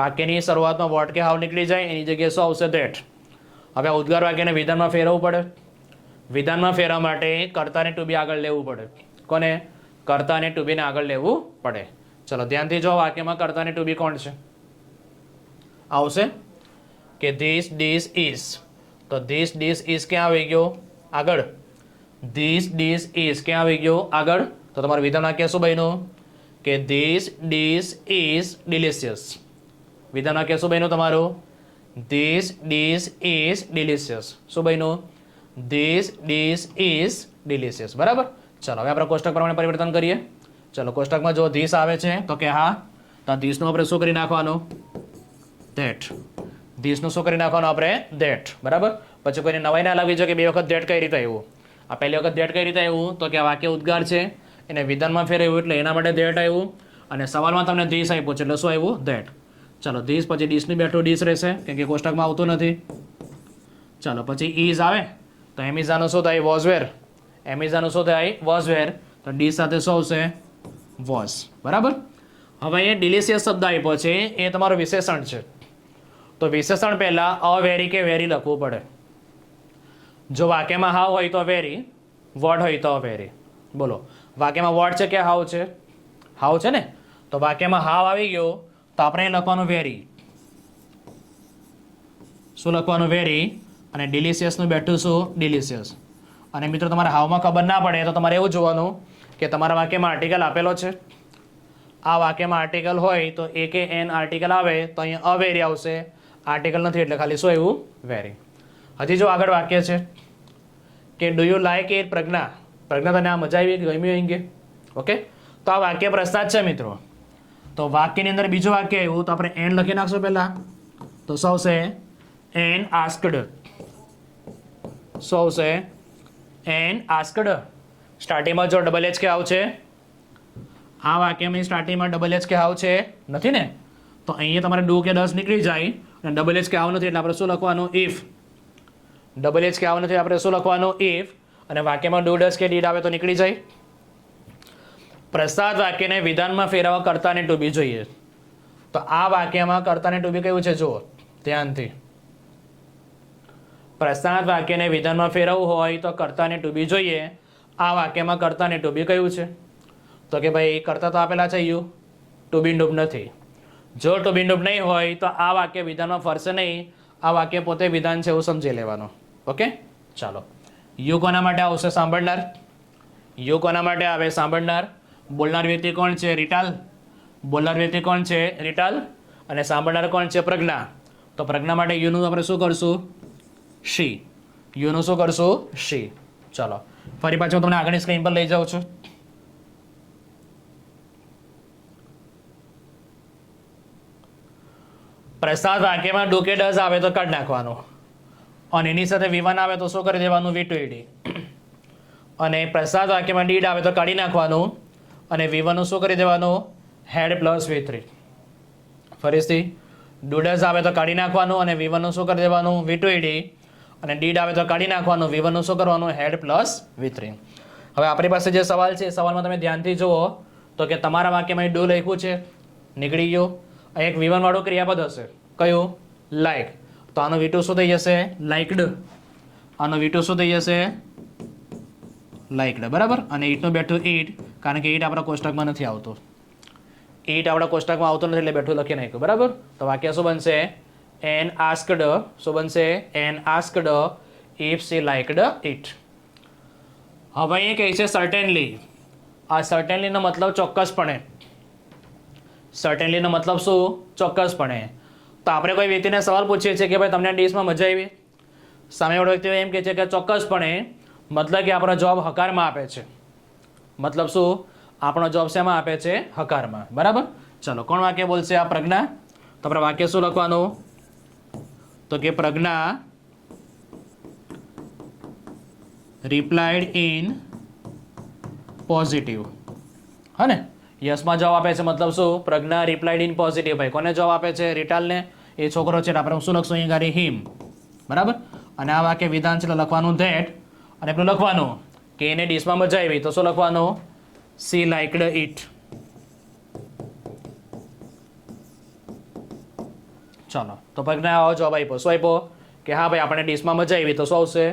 વાક્યની શરૂઆતનો વોટ કે હાવ નીકળી જાય એની જગ્યાએ શું આવશે? ધેટ. હવે ઉદ્ગાર વાક્યને વિધાનમાં ફેરવવું પડે. વિધાનમાં ફેરવા માટે કર્તાને ટુ બી આગળ લેવું પડે. કોને? કર્તાને ટુ બીને આગળ લેવું પડે. ચલો ધ્યાનથી જો વાક્યમાં કર્તાને ટુ બી કોણ છે? આવશે કે ધીસ ડીશ ઇઝ. તો ધીસ ડીશ ઇઝ ક્યાં આવી ગયો? આગળ. ધીસ ડીશ ઇઝ ક્યાં આવી ગયો? આગળ. તો તમારું વિધાન વાક્ય શું બન્યું? કે ધીસ ડીશ ઇઝ ડિલિશિયસ. વિધાન વાક્ય શું બન્યું તમારું? This dish is delicious. શું બન્યું? This dish is delicious. બરાબર. ચાલો હવે આપણે કોષ્ટક પ્રમાણે પરિવર્તન કરીએ. ચલો કોષ્ટકમાં જો ધીસ આવે છે તો કે હા. તો ધીસનું આપણે શું કરી નાખવાનું? ધેટ. ધીસનું શું કરી નાખવાનું આપણે? ધેટ. બરાબર. પછી કોઈને નવાઈ ના લાગવી જોઈએ કે બે વખત ધેટ કઈ રીતે આવ્યું. આ પહેલી વખત ધેટ કઈ રીતે આવ્યું? તો કે આ વાક્ય ઉદ્ગાર છે એને વિધાનમાં ફેરવ્યું એટલે એના માટે ધેટ આવ્યું. અને સવાલમાં તમને ધીસ આપ્યું છે એટલે શું આવ્યું? ધેટ. ચાલો ધીસ પછી ડીશની બેઠું ડીશ રહેશે કેમ કે કોષ્ટકમાં આવતું નથી. ચાલો પછી ઇઝ આવે તો એમિઝાનું શું થાય? વોઝ વેર. એમિઝાનું શું થાય? વોઝ વેર. તો ડી સાથે શું આવશે? વોઝ. બરાબર. હવે એ ડિલિશિયસ શબ્દ આપ્યો છે એ તમારું વિશેષણ છે. તો વિશેષણ પહેલાં અવેરી કે વેરી લખવું પડે. જો વાક્યમાં હાવ હોય તો વેરી, વોટ હોય તો અવેરી. બોલો વાક્યમાં વોટ છે કે હાવ છે? હાવ છે ને. તો વાક્યમાં હાવ આવી ગયો તો આપણે લખવાનું વેરી. શું લખવાનું? વેરી. અને ડિલિશિયસનું બેઠું શું? ડિલિશિયસ. અને મિત્રો તમારે હાવમાં ખબર ના પડે તો તમારે એવું જોવાનું કે તમારા વાક્યમાં આર્ટિકલ આપેલો છે. આ વાક્યમાં આર્ટિકલ હોય તો એ કે એન આર્ટિકલ આવે તો અહીંયા અવેરી આવશે. આર્ટિકલ નથી એટલે ખાલી શું આવ્યું? વેરી. હજી જો આગળ વાક્ય છે કે ડુ યુ લાઇક ઇટ પ્રજ્ઞા. પ્રજ્ઞા તને આ મજા આવી ગમ્યું અહીં કે ઓકે તો આ વાક્ય પ્રસ્તાવ છે મિત્રો તો વાક્યની અંદર બીજું વાક્ય આવ્યું તો આપણે એન લખી નાખશું પહેલા તો શું આવશે એન આસ્કડ શું આવશે એન આસ્કડ સ્ટાર્ટિંગમાં જો ડબલ એચ કે આવશે આ વાક્યમાં સ્ટાર્ટિંગમાં ડબલ એચ કે આવશે નથી ને તો અહીંયા તમારે ડુ કે 10 નીકળી જાય અને ડબલ એચ કે આવ નથી એટલે આપણે શું લખવાનું ઇફ ડબલ એચ કે આવ નથી આપણે શું લખવાનું ઇફ અને વાક્યમાં ડુ ડસ કે ડીડ આવે તો નીકળી જાય પ્રસ્તાવ વાક્યને વિધાનમાં ફેરવવા કર્તાને ટુ બી જોઈએ તો આ વાક્યમાં કર્તાને ટુ બી કયું છે જુઓ ધ્યાનથી પ્રસ્તાવ વાક્યને વિધાનમાં ફેરવવું હોય તો કર્તાને ટુ બી જોઈએ આ વાક્યમાં કર્તાને ટુ બી કયું છે તો કે ભાઈ કર્તા તો આપેલા છે યુ ટુ બી ડૂબ નથી જો ટુ બી ડૂબ નહીં હોય તો આ વાક્ય વિધાનમાં ફરશે નહીં આ વાક્ય પોતે વિધાન છે એવું સમજી લેવાનું ઓકે ચાલો યુ કોના માટે આવશે સાંભળનાર યુ કોના માટે આવે સાંભળનાર બોલનાર વ્યક્તિ કોણ છે રિટાલ બોલનાર વ્યક્તિ કોણ છે રિટાલ અને સાંભળનાર કોણ છે પ્રજ્ઞા તો પ્રજ્ઞા માટે યુનું આપણે શું કરશું શી યુનું શું કરશું શી ચાલો ફરી પાછું તમને આગળની સ્ક્રીન પર લઈ જાઉં છું પ્રસ્તાવ વાક્યમાં ડુ કે ડઝ આવે તો કાઢી નાખવાનું અને એની સાથે વિવાન આવે તો શું કરી દેવાનું વી ટુ ઈડી અને પ્રસ્તાવ વાક્યમાં ડીડ આવે તો કાઢી નાખવાનું અને વી1નું શું કરી દેવાનું હેડ પ્લસ વી3 ફરીથી ડુ ડઝ આવે તો કાઢી નાખવાનું અને વી1નું શું કરી દેવાનું વી ટુ ઈડી અને ડીડ આવે તો કાઢી નાખવાનું વી1નું શું કરવાનું હેડ પ્લસ વી3 હવે આપણી પાસે જે સવાલ છે એ સવાલમાં તમે ધ્યાનથી જુઓ તો કે તમારા વાક્યમાં ડુ લખ્યું છે નીકળી ગયું એક વી1 વાળું ક્રિયાપદ હશે કયું લાઈક તો આનો વી2 શું થઈ જશે લાઇકડ આનો વી2 શું થઈ જશે લાઇકડ બરાબર અને ઈટનું બેઠું ઈટ કારણ કે ઈટ આપણા કોષ્ટકમાં નથી આવતું ઈટ આપણા કોષ્ટકમાં આવતું નથી એટલે બેઠું લખી નાખ્યું બરાબર તો વાક્ય શું બનશે એન આસ્કડ શું બનશે and asked if she liked it હવે અહીં કહે છે સર્ટેનલી આ સર્ટેનલીનો મતલબ ચોક્કસપણે સર્ટેનલીનો મતલબ શું ચોક્કસપણે તો આપણે કોઈ વ્યક્તિને સવાલ પૂછીએ છીએ કે ભાઈ તમને ડીશમાં મજા આવી સામેવાળો વ્યક્તિ એમ કહે છે કે ચોક્કસપણે મતલબ કે આપણો જવાબ હકારમાં આપે છે મતલબ શું આપણો જવાબ શેમાં આપે છે હકારમાં બરાબર ચલો કોણ વાક્ય બોલશે આ પ્રજ્ઞા તો આપણે વાક્ય શું લખવાનું તો કે પ્રજ્ઞા રિપ્લાઇડ ઇન પોઝિટિવ હા ને યસમાં જવાબ આપે છે મતલબ શું પ્રજ્ઞા રિપ્લાઇડ ઇન પોઝિટિવ ભાઈ કોને જવાબ આપે છે રિટાલને એ છોકરો છે આપણે શું લખશું અહીં ગાડી હિમ બરાબર અને આ વાક્ય વિધાન છે લખવાનું ધેટ અને પેલું લખવાનું કે એને ડીશમાં મજા આવી તો શું લખવાનું સી લાઇકડ ઇટ ચાલો તો પ્રજ્ઞા આવો જવાબ આપ્યો શું આપ્યો કે હા ભાઈ આપણે ડીશમાં મજા આવી તો શું આવશે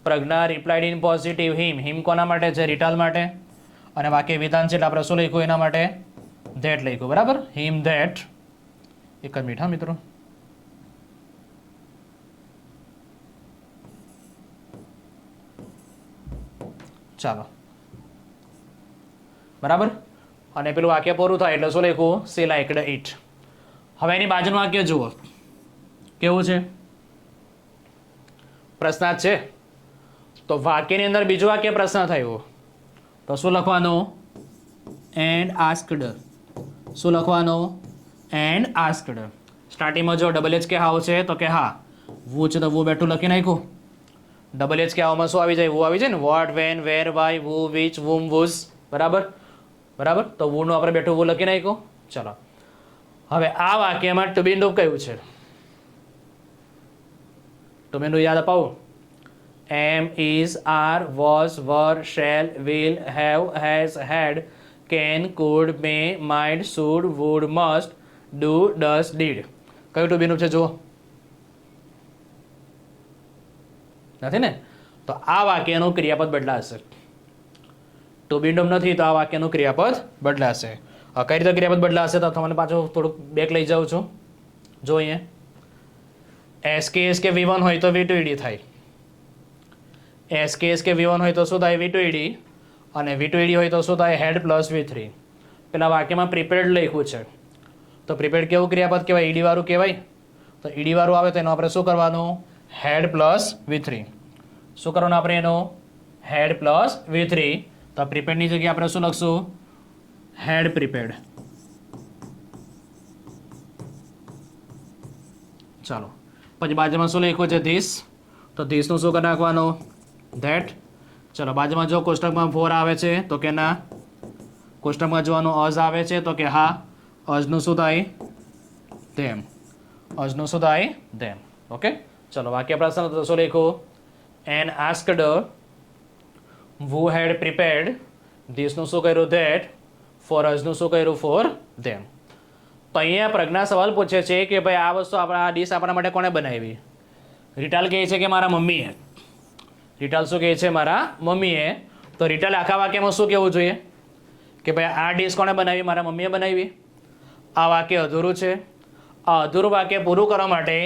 પ્રજ્ઞા રિપ્લાઇડ ઇન પોઝિટિવ હિમ હિમ કોના માટે છે રિટાલ માટે અને વાક્ય વિધાન છે એટલે આપણે શું લખ્યું એના માટે ધેટ લખ્યું બરાબર હિમ ધેટ એક જ મિનિટ હા મિત્રો ચાલો બરાબર અને પેલું વાક્ય પૂરું થાય એટલે શું લખ્યું સી લાઇકડ ઇટ હવે એની બાજુનું વાક્ય જુઓ કેવું છે પ્રશ્નાર્થ છે તો વાક્યની અંદર બીજું વાક્ય પ્રશ્ન થયું તો શું લખવાનું એન્ડ આસ્કડ શું લખવાનું એન્ડ આસ્કડ સ્ટાર્ટિંગમાં જો ડબલ એચ કે હાવ છે તો કે હા વુ છે તો વુ બેઠું લખી નાખ્યું ડબલ એચ કે હાવમાં શું આવી જાય વુ આવી જાય ને what when where why who which whom whose બરાબર બરાબર તો વુનું આપણે બેઠું વુ લખી નાખ્યું ચલો હવે આ વાક્યમાં ટુ બી ડૂબ કયું છે ટુ બી યાદ અપાવું એમ is are was were shall will have has had can could may might should would must do does did કયું ટુ બીનું છે જુઓ નથી ને તો આ વાક્યનું ક્રિયાપદ બદલાશે ટુ બી ડૂબ નથી તો આ વાક્યનું ક્રિયાપદ બદલાશે કઈ રીતે ક્રિયાપદ બદલાશે તો તમને પાછું થોડુંક બેક લઈ જાઉં છું જો અહીંયા એસ કે વી1 હોય તો વી ટુ ઈડી થાય એસ કે વી1 હોય તો શું થાય વી ટુ ઈડી અને વી ટુ ઈડી હોય તો શું થાય હેડ પ્લસ વી3 પેલા વાક્યમાં પ્રિપેર્ડ લખ્યું છે તો પ્રિપેર્ડ કેવું ક્રિયાપદ કહેવાય ઈડી વાળું કહેવાય તો ઈડી વાળું આવે તો એનું આપણે શું કરવાનું હેડ પ્લસ વી3 શું કરવાનું આપણે એનું હેડ પ્લસ V3. તો પ્રિપેર્ડની જગ્યાએ આપણે શું લખશું? હેડ પ્રિપેર્ડ. ચાલો, પછી બાજુમાં શું લખ્યું છે? ધીસ. તો ધીસનું શું કરી નાખવાનું? ધેટ. ચલો, બાજુમાં જો કોષ્ટકમાં 4 આવે છે તો કે ના, કોષ્ટકમાં જોવાનું અઝ આવે છે તો કે હા, અઝનું શું થાય? ધેમ. અઝનું શું થાય? ધેમ. ઓકે, ચલો વાક્ય પ્રશ્ન તો શું લખ્યું? And asked who had prepared ધીસનું શું કર્યું? ધેટ. ફોર અઝનું શું કર્યું? For them. તો અહીંયા પ્રજ્ઞા સવાલ પૂછે છે કે ભાઈ આ વસ્તુ આ ડીશ આપણા માટે કોણે બનાવી? રિટાલ કહે છે કે મારા મમ્મીએ. રિટાલ શું કહે છે? મારા મમ્મીએ. તો રિટાલ આખા વાક્યમાં શું કહેવું જોઈએ? કે ભાઈ આ ડીશ કોણે બનાવી? મારા મમ્મીએ બનાવી. આ વાક્ય અધૂરું છે. આ અધૂરું વાક્ય પૂરું કરવા માટે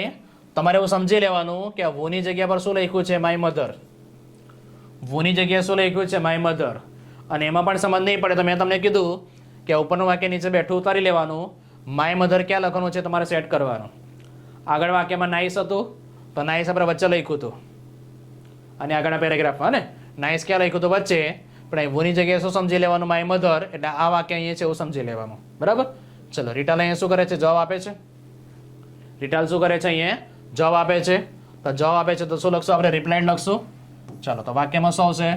તમારે એવું સમજી લેવાનું કે આ વોની જગ્યા પર શું લખ્યું છે? My mother. વોની જગ્યાએ શું લખ્યું છે? My mother. અને એમાં પણ સમજ નહીં પડે તો મેં તમને કીધું કે ઉપરનું વાક્ય નીચે બેઠું ઉતારી લેવાનું. માય મધર ક્યાં લખવાનું છે તમારે સેટ કરવાનું. આગળ વાક્યમાં નાઇસ હતું તો નાઇસ આપણે વચ્ચે લખ્યું હતું, અને આગળના પેરેગ્રાફમાં ને નાઇસ ક્યાં લખ્યું હતું? વચ્ચે. પણ અહીં વોની જગ્યાએ શું સમજી લેવાનું? My mother. એટલે આ વાક્ય અહીંયા છે એવું સમજી લેવાનું. બરાબર. ચલો, રિટાલ અહીંયા શું કરે છે? જવાબ આપે છે. રિટાલ શું કરે છે? અહીંયા જવાબ આપે છે. તો જવાબ આપે છે તો શું લખશું આપણે? રિપ્લાઇડ લખશું. ચાલો, તો વાક્યમાં શું આવશે?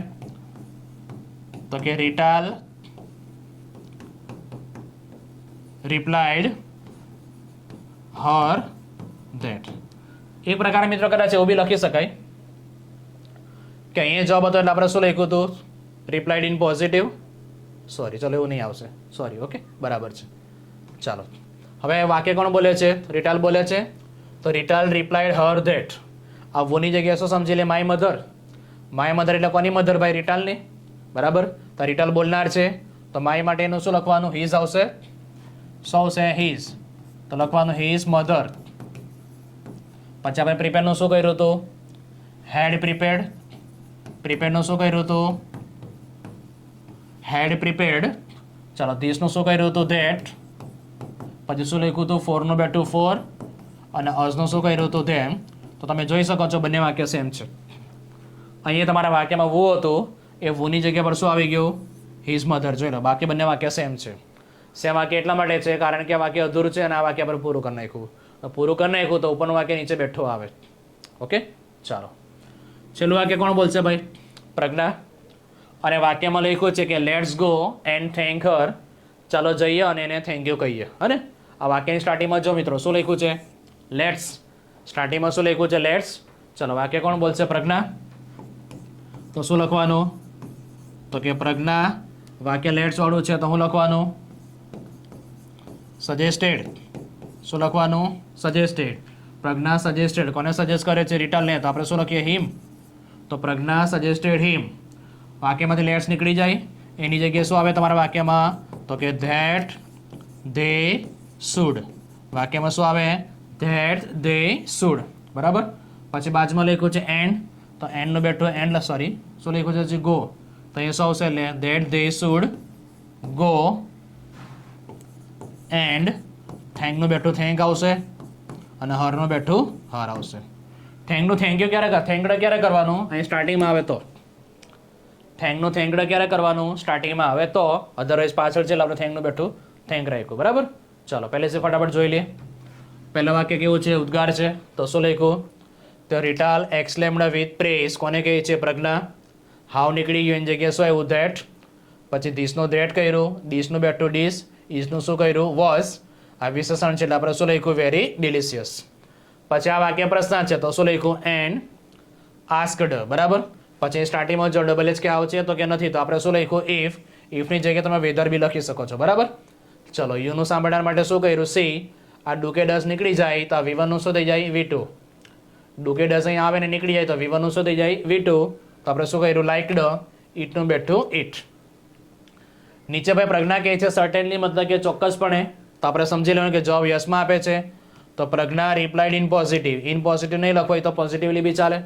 તો કે રિટાલ રિપ્લાઇડ હર ધેટ. એક પ્રકારે મિત્રો કદાચ એવું બી લખી શકાય કે અહીંયા જવાબ હતો એટલે આપણે શું લખ્યું હતું? Replied in positive. સોરી, ચલો એવું નહીં આવશે. સોરી. ઓકે, બરાબર છે. ચાલો, હવે વાક્ય કોણ બોલે છે? રિટાલ બોલે છે. તો રિટાલ રિપ્લાઇડ હર ધેટ. આ વોની જગ્યાએ શું સમજી લે? My mother. માય મધર એટલે કોની મધર ભાઈ? રિટાલની. બરાબર. તો રિટાલ બોલનાર છે તો માય માટે એનું શું લખવાનું? હીઝ આવશે. શું આવશે? હીઝ. તો લખવાનું હીઝ મધર. પછી આપણે પ્રિપેરનું શું કર્યું હતું? હેડ પ્રિપેર્ડ. પ્રિપેરનું શું કર્યું હતું? હેડ પ્રિપેર્ડ. ચાલો, ધીસનું શું કર્યું હતું? ધેટ. પછી શું લખ્યું હતું? ફોરનું બેઠું ફોર, અને અઝનું શું કર્યું હતું? ધેમ. તો તમે જોઈ શકો છો બંને વાક્ય સેમ છે. અહીંયા તમારા વાક્યમાં વો હતું, એ વોની જગ્યા પર શું આવી ગયું? His mother. જોઈ લો, બાકી બંને વાક્ય સેમ છે. સેમ વાક્ય એટલા માટે છે કારણ કે આ વાક્ય અધૂરું છે અને આ વાક્ય પર પૂરું કરી નાખ્યું. તો પૂરું કરી નાખ્યું તો ઉપરનું વાક્ય નીચે બેઠું આવે. ઓકે, ચાલો, છેલ્લું વાક્ય કોણ બોલશે ભાઈ? પ્રજ્ઞા. અને વાક્યમાં લખ્યું છે કે લેટ્સ ગો એન્ડ થેન્ક હર. ચાલો જઈએ અને એને થેન્ક યુ કહીએ. અને આ વાક્યની સ્ટાર્ટિંગમાં જો મિત્રો શું લખ્યું છે? લેટ્સ. સ્ટાર્ટિંગમાં શું લખ્યું છે? લેટ્સ. ચલો, વાક્ય કોણ બોલશે? પ્રજ્ઞા. તો શું લખવાનું? તો કે પ્રજ્ઞા. વાક્ય લેટ્સ વાળું છે તો હું લખવાનું? સજેસ્ટેડ. શું લખવાનું? સજેસ્ટેડ. પ્રજ્ઞા સજેસ્ટેડ. કોને સજેસ્ટ કરે છે? રિટાલને. તો આપણે શું લખીએ? હિમ. તો પ્રજ્ઞા સજેસ્ટેડ હિમ. વાક્યમાંથી લેટ્સ નીકળી જાય, એની જગ્યાએ શું આવે તમારા વાક્યમાં? તો કે ધેટ ધે શુડ. વાક્યમાં શું આવે? That they should. બરાબર. પછી બાજુમાં લખ્યું છે એન્ડ. તો એન્ડનું બેઠું એન્ડ, સોરી શું લખ્યું છે? ગો. તો એ શું આવશે? એટલે that they should go and. થેન્કનું બેઠું થેન્ક આવશે, અને હરનું બેઠું હર આવશે. થેન્કનું થેન્ક યુ ક્યારે કરવાનું? અહીં સ્ટાર્ટિંગમાં આવે તો. થેન્કનું થેન્કડ ક્યારે કરવાનું? સ્ટાર્ટિંગમાં આવે તો. અધરવાઇઝ પાછળ છે એટલે આપણે થેન્કનું બેઠું થેન્ક રાખ્યું. બરાબર. ચાલો, પહેલેથી ફટાફટ જોઈ લઈએ. પહેલા વાક્ય કેવું છે? ઉદ્ગાર છે. તો શું લખ્યું? તો રિટાલ એક્સલેમ્ડ વિથ પ્રેઝ. કોને કહે છે? પ્રજ્ઞા. હાવ નીકળી ગયું, એની જગ્યાએ શું આવ્યું? ધેટ. પછી ધીસનું ધેટ કર્યું, ડીશનું બેઠું ડીશ, ઈઝનું શું કર્યું? વોઝ. આ વિશેષણ છે એટલે આપણે શું લખ્યું? Very delicious. પછી આ વાક્ય પ્રશ્ન છે તો શું લખ્યું? And asked. બરાબર. પછી સ્ટાર્ટિંગમાં જો ડબલ એચ કે આવશે તો કે નથી, તો આપણે શું લખ્યું? ઇફ. ઇફની જગ્યાએ તમે વેધર બી લખી શકો છો. બરાબર. ચલો, યુનું સાંભળનાર માટે શું કર્યું? સી. આ ડુકે ડસ નીકળી જાય તો આ V1 નું શું થઈ જાય? V2. ડુકે ડસ અહીં આવે ને નીકળી જાય તો V1 નું શું થઈ જાય? V2. તો આપણે શું કર્યું? લાઇકડ. ઇટનું બેઠું ઇટ. નીચે ભાઈ પ્રજ્ઞા કહે છે સર્ટેનલી, મતલબ કે ચોક્કસપણે. તો આપણે સમજી લેવાનું કે જવાબ યસમાં આપે છે. તો Pragya replied in positive. In positive નહીં લખો તો પોઝિટિવલી બી ચાલે.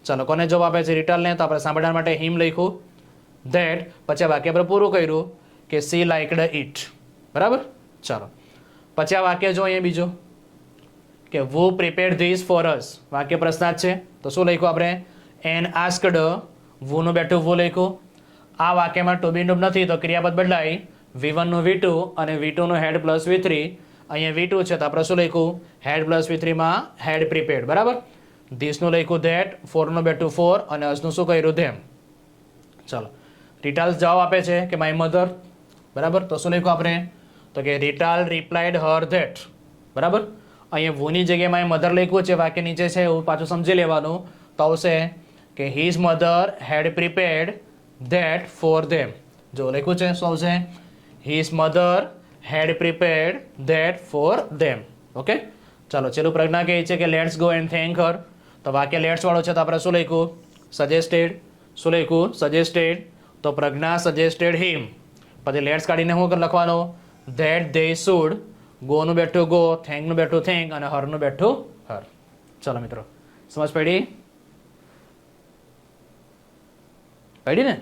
ચલો, કોને જવાબ આપે છે? રિટલને. તો આપણે સાંભળવા માટે હિમ લખ્યું. ધેટ. પછી આ વાક્ય આપણે પૂરું કર્યું કે સી લાઇકડ ઇટ. બરાબર. ચાલો, પછી આ વાક્ય જો અહીંયા બીજું કે who prepared this for us. વાક્ય પ્રશ્નાર્થ છે તો શું લખ્યું આપણે? એન્ડ આસ્કડ વુનું બેઠું વુ લખ્યું. આ વાક્યમાં ટુ બી ડૂબ નથી તો ક્રિયાપદ બદલાય V1 નું V2 અને V2 નું હેડ પ્લસ V3. અહીંયા V2 છે તો આપણે શું લખ્યું? હેડ પ્લસ V3 માં હેડ પ્રિપેર્ડ, બરાબર. ધીસનું લખ્યું ધેટ, 4 નું બેઠું 4 અને અસનું શું કર્યું? ધેમ. ચાલો, રિટાલ જવાબ આપે છે કે માય મધર, બરાબર. તો શું લખ્યું આપણે? તો કે રિટાલ રિપ્લાઇડ હર ધેટ, બરાબર. અહીંયા વુની જગ્યાએ માય મધર લખ્યું છે, વાક્ય નીચે છે એવું પાછું સમજી લેવાનું. તો આવશે કે his mother had prepared that for them. જો લખ્યું છે શું આવશે? His mother had prepared that for them. Okay, ચાલો છેલ્લું પ્રજ્ઞા કહે છે કે let's go and thank her. તો વાક્ય લેટ્સ વાળો છે તો આપણે શું લખ્યું? સજેસ્ટેડ. શું લખ્યું? સજેસ્ટેડ. તો પ્રજ્ઞા સજેસ્ટેડ હિમ. પછી લેટ્સ કાઢીને શું લખવાનું? That they should. ગોનું બેઠું ગો, થેન્કનું બેઠું થેન્ક અને હરનું બેઠું હર. ચાલો મિત્રો, સમજ પડી? પડી ને?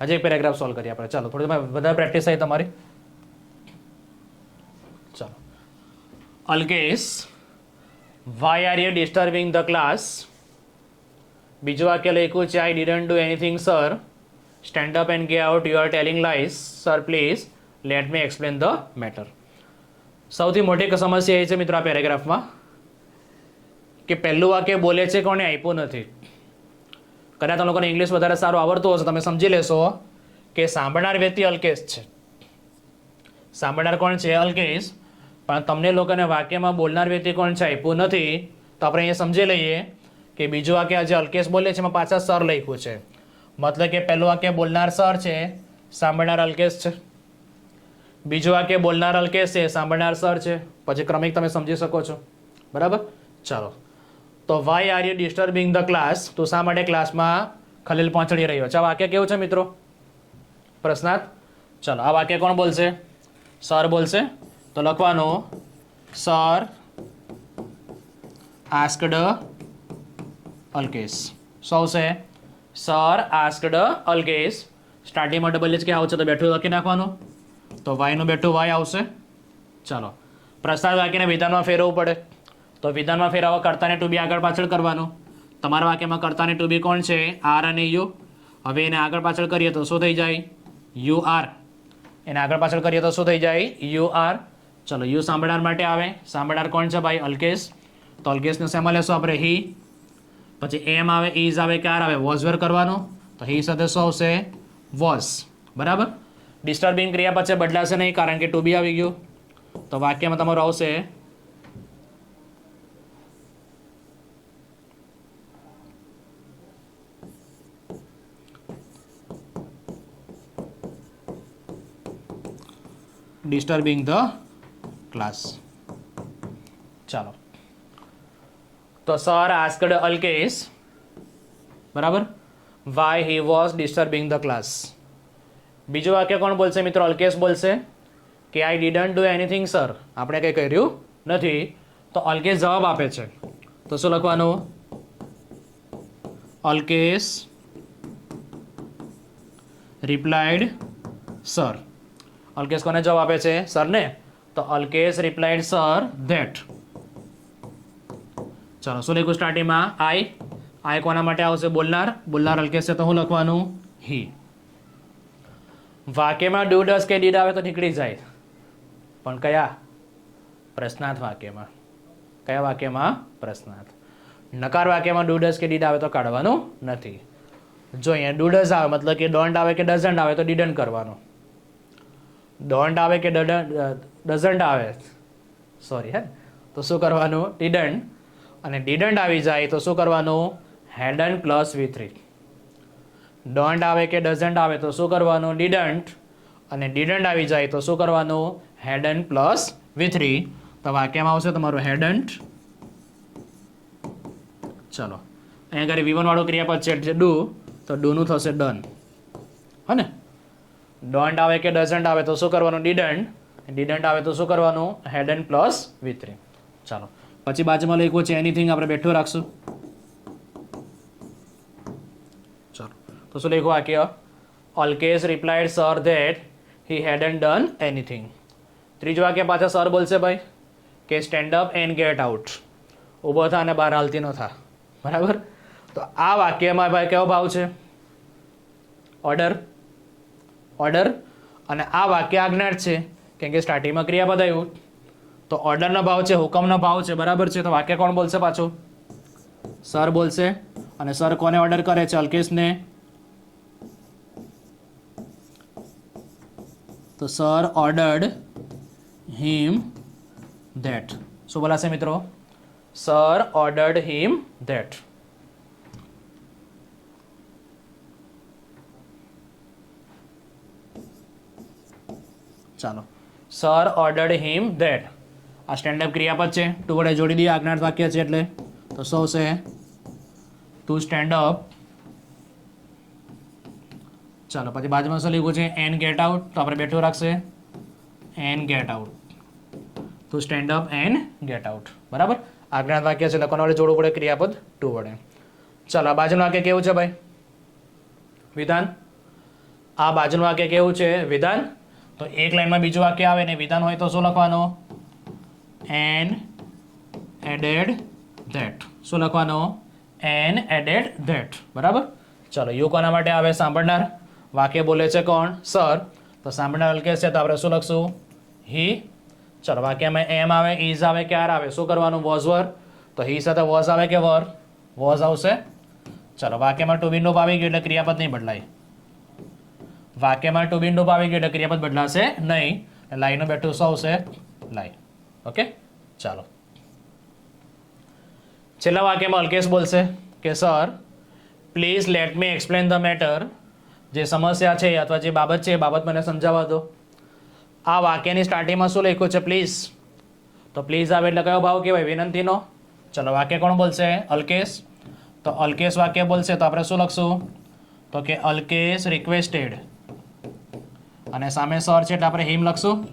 હજી એક પેરેગ્રાફ સોલ્વ કરીએ આપણે. ચાલો, થોડી વધારે પ્રેક્ટિસ થઈ તમારી. ચાલો, Alkesh, why are you disturbing the class? બીજું વાક્ય લખ્યું છે I didn't do anything sir. Stand up and get out, you are telling lies. Sir please let me explain the matter. સૌથી મોટી સમસ્યા એ છે મિત્રો આ પેરેગ્રાફમાં કે પહેલું વાક્ય બોલે છે કોને આપ્યું નથી. કદાચ તમે લોકોને ઇંગ્લિશ વધારે સારું આવડતું હશે, તમે સમજી લેશો કે સાંભળનાર વ્યક્તિ અલ્કેશ છે. સાંભળનાર કોણ છે? અલ્કેશ. પણ તમને લોકોને વાક્યમાં બોલનાર વ્યક્તિ કોણ છે આપ્યું નથી. તો આપણે અહીંયા સમજી લઈએ કે બીજું વાક્ય જે અલ્કેશ બોલે છે એમાં પાછા સર લખ્યું છે. મતલબ કે પહેલું વાક્ય બોલનાર સર છે, સાંભળનાર અલ્કેશ છે. બીજું વાક્ય બોલનાર અલ્કેશ છે, સાંભળનાર સર છે. પછી ક્રમિક તમે સમજી શકો છો, બરાબર. ચાલો, તો why are you disturbing the class? તો શા માટે ક્લાસમાં ખલેલ પહોંચાડી રહ્યો છે? આ વાક્ય કેવું છે મિત્રો? પ્રશ્નાર્થ. ચાલો, આ વાક્ય કોણ બોલશે? સર બોલશે. તો લખવાનું સર આસ્કડ અલ્કેશ. શું આવશે? Sir asked Alkesh. સ્ટાર્ટિંગમાં ડબલ એચ કે આવશે તો બેઠું લખી નાખવાનું. તો વાયનું બેઠું વાય આવશે. ચાલો, પ્રસ્તાવ વાક્યને વિધાનમાં ફેરવવું પડે. તો વિધાનમાં ફેરવવા કર્તાને ટુ બી આગળ પાછળ કરવાનું. તમારા વાક્યમાં કર્તાને ટુ બી કોણ છે? આર અને યુ. હવે એને આગળ પાછળ કરીએ તો શું થઈ જાય? You are. એને આગળ પાછળ કરીએ તો શું થઈ જાય? You are. ચલો, યુ સાંભળનાર માટે આવે. સાંભળનાર કોણ છે ભાઈ? અલ્કેશ. તો અલ્કેશને શેમાં લેશો આપણે? હી. પછી એમ આવે, ઇઝ આવે કે આર આવે? વોઝ વેર કરવાનું. તો હી સાથે શું આવશે? વોઝ. બરાબર. ડિસ્ટર્બિંગ ક્રિયા પછી બદલાશે નહીં કારણ કે ટુ બી આવી ગયું. તો વાક્યમાં તમારું આવશે ડિસ્ટર્બિંગ ધ ક્લાસ. ચાલો, તો સર આસ્કડ અલ્કેશ, બરાબર, Y he was disturbing the class. બીજું વાક્ય કોણ બોલશે મિત્રો? અલ્કેશ બોલશે કે આઈ ડિડન્ટ ડુ એનીથિંગ સર. આપણે કંઈ કર્યું નથી. તો અલ્કેશ જવાબ આપે છે. તો શું લખવાનું? Alkesh replied sir. અલ્કેશ કોને જવાબ આપે છે? સરને. તો અલ્કેશ રિપ્લાઇડ સર ધેટ. ચાલો, શું લખ્યું સ્ટાર્ટિંગમાં? આઈ. આઈ કોના માટે આવશે? બોલનાર. બોલનાર અલ્કેશ છે તો હું લખવાનું? હી. વાક્યમાં ડુ ડસ કે ડીડ આવે તો નીકળી જાય, પણ કયા? પ્રશ્નાર્થ વાક્યમાં. કયા વાક્યમાં? પ્રશ્નાર્થ. નકાર વાક્યમાં ડુ ડસ કે ડીડ આવે તો કાઢવાનું નથી. જો અહીંયા ડુ ડસ આવે મતલબ કે ડોન્ટ આવે કે ડઝન્ટ આવે તો ડીડન્ટ કરવાનું. ડોન્ટ આવે કે ડઝન્ટ આવે, સોરી હે, તો શું કરવાનું? ડીડન્ટ. અને ડીડન્ટ આવી જાય તો શું કરવાનું? હેડન્ટ પ્લસ V3. ડોન્ટ આવે કે ડઝન્ટ આવે તો શું કરવાનું? ડીડન્ટ. અને ડીડન્ટ આવી જાય તો શું કરવાનું? હેડન્ટ પ્લસ V3. તો વાક્યમાં આવશે તમારું હેડન્ટ. ચલો, અહીંયા આગળ V1 વાળું ક્રિયાપદ છે ડુ, તો ડુનું થશે ડન. હે ને? ડોન્ટ આવે કે ડઝન્ટ આવે તો શું કરવાનું? ડીડન્ટ. ડીડન્ટ આવે તો શું કરવાનું? હેડન્ટ પ્લસ V3. ચાલો, પછી બાજુમાં લખ્યું છે એનીથિંગ, આપણે બેઠું રાખશું. ચાલો, તો શું લખ્યું વાક્ય? Alkesh replied sir that he હેડન્ટ done anything. ત્રીજું વાક્ય પાછા સર બોલશે ભાઈ કે stand up and get out. ઊભો થા અને બહાર હાલતી ન થા. બરાબર. તો આ વાક્યમાં ભાઈ કેવો ભાવ છે? ઓર્ડર અને આ વાક્ય આજ્ઞાર્થ છે કેમ કે સ્ટાર્ટિંગમાં ક્રિયાપદ આવ્યું તો ઓર્ડરનો ભાવ છે હુકમનો ભાવ છે બરાબર છે તો વાક્ય કોણ બોલશે પાછું સર બોલશે અને સર કોને ઓર્ડર કરે છે અલ્કેશને તો સર ઓર્ડર્ડ હિમ ધેટ શું બોલાશે મિત્રો સર ઓર્ડર્ડ હિમ ધેટ ચાલો સર ઓર્ડર્ડ હિમ ધેટ આ સ્ટેન્ડઅપ ક્રિયાપદ છે ટુ વડે જોડી દઈએ આજ્ઞાર્થ વાક્ય છે એટલે તો શું છે ટુ સ્ટેન્ડ અપ ચાલો પછી બાજુમાં શું લખ્યું છે એન ગેટ આઉટ તો આપણે બેઠું રાખશે and get out to stand up and get out બરાબર આજ્ઞાર્થ વાક્ય છે એટલે કોના વડે જોડવું પડે ક્રિયાપદ ટુ વડે ચાલો આ બાજુનું વાક્ય કેવું છે ભાઈ વિધાન આ બાજુનું વાક્ય કેવું છે વિધાન તો એક લાઈનમાં બીજું વાક્ય આવે ને વિધાન હોય તો શું લખવાનું એન એડેડ ધેટ શું લખવાનું એન એડેડ ધેટ બરાબર ચલો યુ કોના માટે આવે સાંભળનાર વાક્ય બોલે છે કોણ સર તો સાંભળનાર અલ્કેશ છે તો આપણે શું લખશું હી ચલો વાક્યમાં એમ આવે ઇઝ આવે કે આર આવે શું કરવાનું વોઝ વર તો હી સાથે વોઝ આવે કે વર વોઝ આવશે ચલો વાક્યમાં ટુ બી નું આવી ગયું એટલે ક્રિયાપદ નહીં બદલાય વાક્યમાં ટુ બી નું આવી ગયું એટલે ક્રિયાપદ બદલાશે નહીં લાઈનું બેઠું શું આવશે લાઈ ઓકે ચાલો છેલ્લા વાક્યમાં અલ્કેશ બોલશે કે sir please let me explain the matter જે સમસ્યા છે અથવા જે બાબત છે એ બાબત મને સમજાવવા દો આ વાક્યની સ્ટાર્ટિંગમાં શું લખ્યું છે પ્લીઝ તો પ્લીઝ આવે એટલે કયો ભાવ કહેવાય વિનંતીનો ચલો વાક્ય કોણ બોલશે અલ્કેશ તો અલ્કેશ વાક્ય બોલશે તો આપણે શું લખશું તો કે અલ્કેશ રિક્વેસ્ટેડ અને સામે સર છે એટલે આપણે હિમ લખશું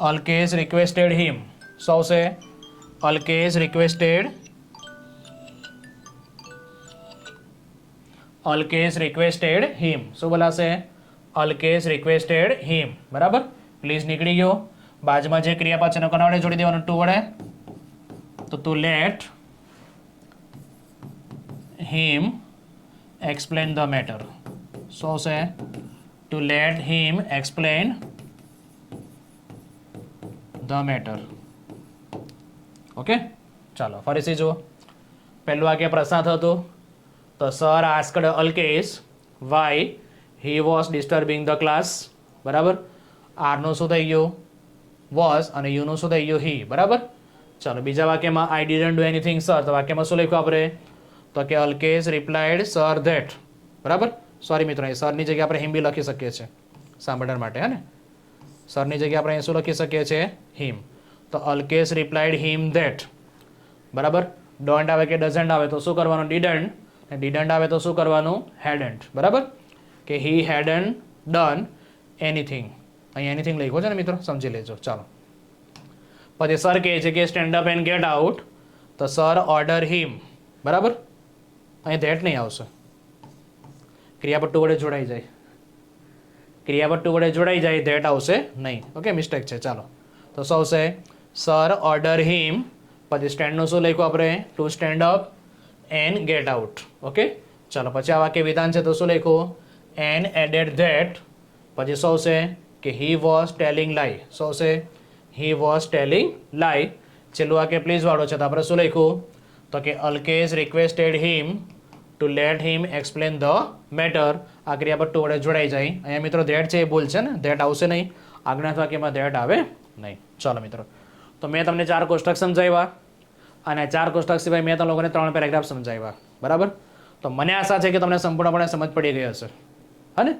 અલ્કેશ રિક્વેસ્ટેડ હિમ શું આવશે અલ્કેશ રિક્વેસ્ટેડ હિમ શું બોલાશે અલ્કેશ રિક્વેસ્ટેડ હિમ બરાબર પ્લીઝ નીકળી ગયો બાજુમાં જે ક્રિયાપદ છે કોના વડે જોડી દેવાનું ટુ વડે તો to let him explain the matter શું આવશે to let him explain the matter okay ચાલો ફરીથી જુઓ પહેલું વાક્ય પ્રશ્નાર્થ હતું તો sir asked Alkesh why he was disturbing the class બરાબર આરનું શું થઈ ગયું વોઝ અને યુનું શું થઈ ગયું હી બરાબર ચાલો બીજા વાક્યમાં આઈ ડીડન્ટ ડુ એનીથિંગ સર તો વાક્યમાં શું લખ્યું આપણે તો કે અલ્કેશ રિપ્લાઇડ સર ધેટ બરાબર સોરી મિત્રો એ સરની જગ્યાએ આપણે હિમ બી લખી શકીએ છીએ સાંભળનાર માટે હે ને સરની જગ્યાએ આપણે શું લખી શકીએ છીએ હિમ તો અલ્કેશ રિપ્લાઇડ હિમ ધેટ બરાબર ડોન્ટ આવે કે ડઝન્ટ આવે તો શું કરવાનું ડીડન્ટ અને ડીડન્ટ આવે તો શું કરવાનું હેડન્ટ બરાબર કે હી હેડન્ટ ડન એનીથિંગ અહીં એનીથિંગ લખ્યું છે ને મિત્રો સમજી લેજો ચાલો પછી સર કહે છે કે stand up and get out તો સર ઓર્ડર હિમ બરાબર અહીં ધેટ નહીં આવશે ક્રિયાપદ ટુ વડે જોડાઈ જાય ધેટ આવશે નહીં ઓકે મિસ્ટેક છે ચાલો તો શું આવશે સર ઓર્ડર હિમ પછી સ્ટેન્ડનું શું લખ્યું આપણે two stand up and get out okay ચાલો પછી આ વાક્ય વિધાન છે તો શું લખ્યું એન એડેડ ધેટ પછી શું આવશે કે હી વોઝ ટેલિંગ લાઈ શું આવશે હી વોઝ ટેલિંગ લાઈ છેલ્લું વાક્ય પ્લીઝ વાળો છે તો આપણે શું લખ્યું તો કે Alkesh requested him to let him explain the matter આ ક્રિયાપદ ટુ વડે જોડાઈ જાય અહીંયા મિત્રો ધેટ છે એ ભૂલ છે ને ધેટ આવશે નહીં આજ્ઞાર્થ વાક્યમાં ધેટ આવે નહીં ચાલો મિત્રો તો મેં તમને 4 કોષ્ટક સમજાવ્યા અને 4 કોષ્ટક સિવાય મેં તમને લોકોને 3 પેરેગ્રાફ સમજાવ્યા બરાબર તો મને આશા છે કે તમને સંપૂર્ણપણે સમજ પડી ગઈ હશે હા ને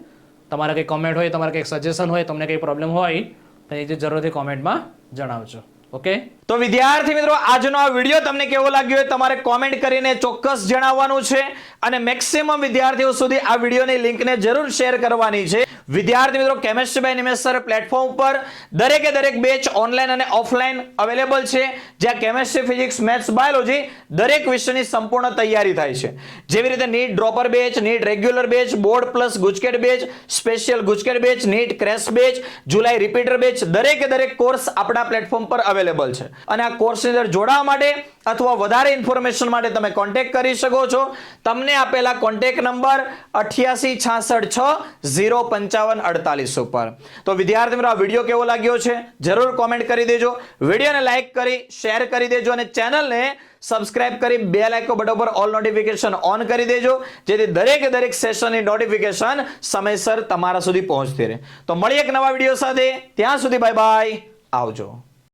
તમારા કંઈ કોમેન્ટ હોય તમારા કંઈક સજેશન હોય તમને કંઈ પ્રોબ્લેમ હોય તો એ જરૂરથી કોમેન્ટમાં જણાવજો ઓકે તો વિદ્યાર્થી મિત્રો આજનો આ વિડીયો તમને કેવો લાગ્યો એ તમારે કોમેન્ટ કરીને ચોક્કસ જણાવવાનું છે અને મેક્સિમમ વિદ્યાર્થીઓ સુધી આ વિડીયોની લિંકને જરૂર શેર કરવાની છે વિદ્યાર્થી મિત્રો chemistry by Nimesh sir platform ઉપર દરેકે દરેક બેચ ઓનલાઈન અને ઓફલાઈન અવેલેબલ છે, જ્યાં કેમેસ્ટ્રી, ફિઝિક્સ, મેથ્સ, બાયોલોજી દરેક વિષયની સંપૂર્ણ તૈયારી થાય છે. જેવી રીતે NEET dropper batch, NEET regular batch, board plus GUJCET batch, special GUJCET batch, NEET crash batch, July repeater batch, દરેકે દરેક કોર્સ આપણા પ્લેટફોર્મ પર અવેલેબલ છે. અને આ કોર્સની અંદર જોડાવા માટે અથવા વધારે ઇન્ફોર્મેશન માટે તમે કોન્ટેક્ટ કરી શકો છો. તમને આપેલા કોન્ટેક્ટ નંબર 8866605548 ઉપર. તો વિદ્યાર્થી મિત્રો, આ વિડીયો કેવો લાગ્યો છે જરૂર કોમેન્ટ કરી દેજો. વિડીયોને લાઈક કરી શેર કરી દેજો અને ચેનલને સબસ્ક્રાઇબ કરી બેલ આઇકોન બટન પર ઓલ નોટિફિકેશન ઓન કરી દેજો, જેથી દરેક દરેક સેશનની નોટિફિકેશન સમયસર તમારા સુધી પહોંચતી રહે. તો મળીએ એક નવા વિડીયો સાથે. ત્યાં સુધી બાય બાય, આવજો.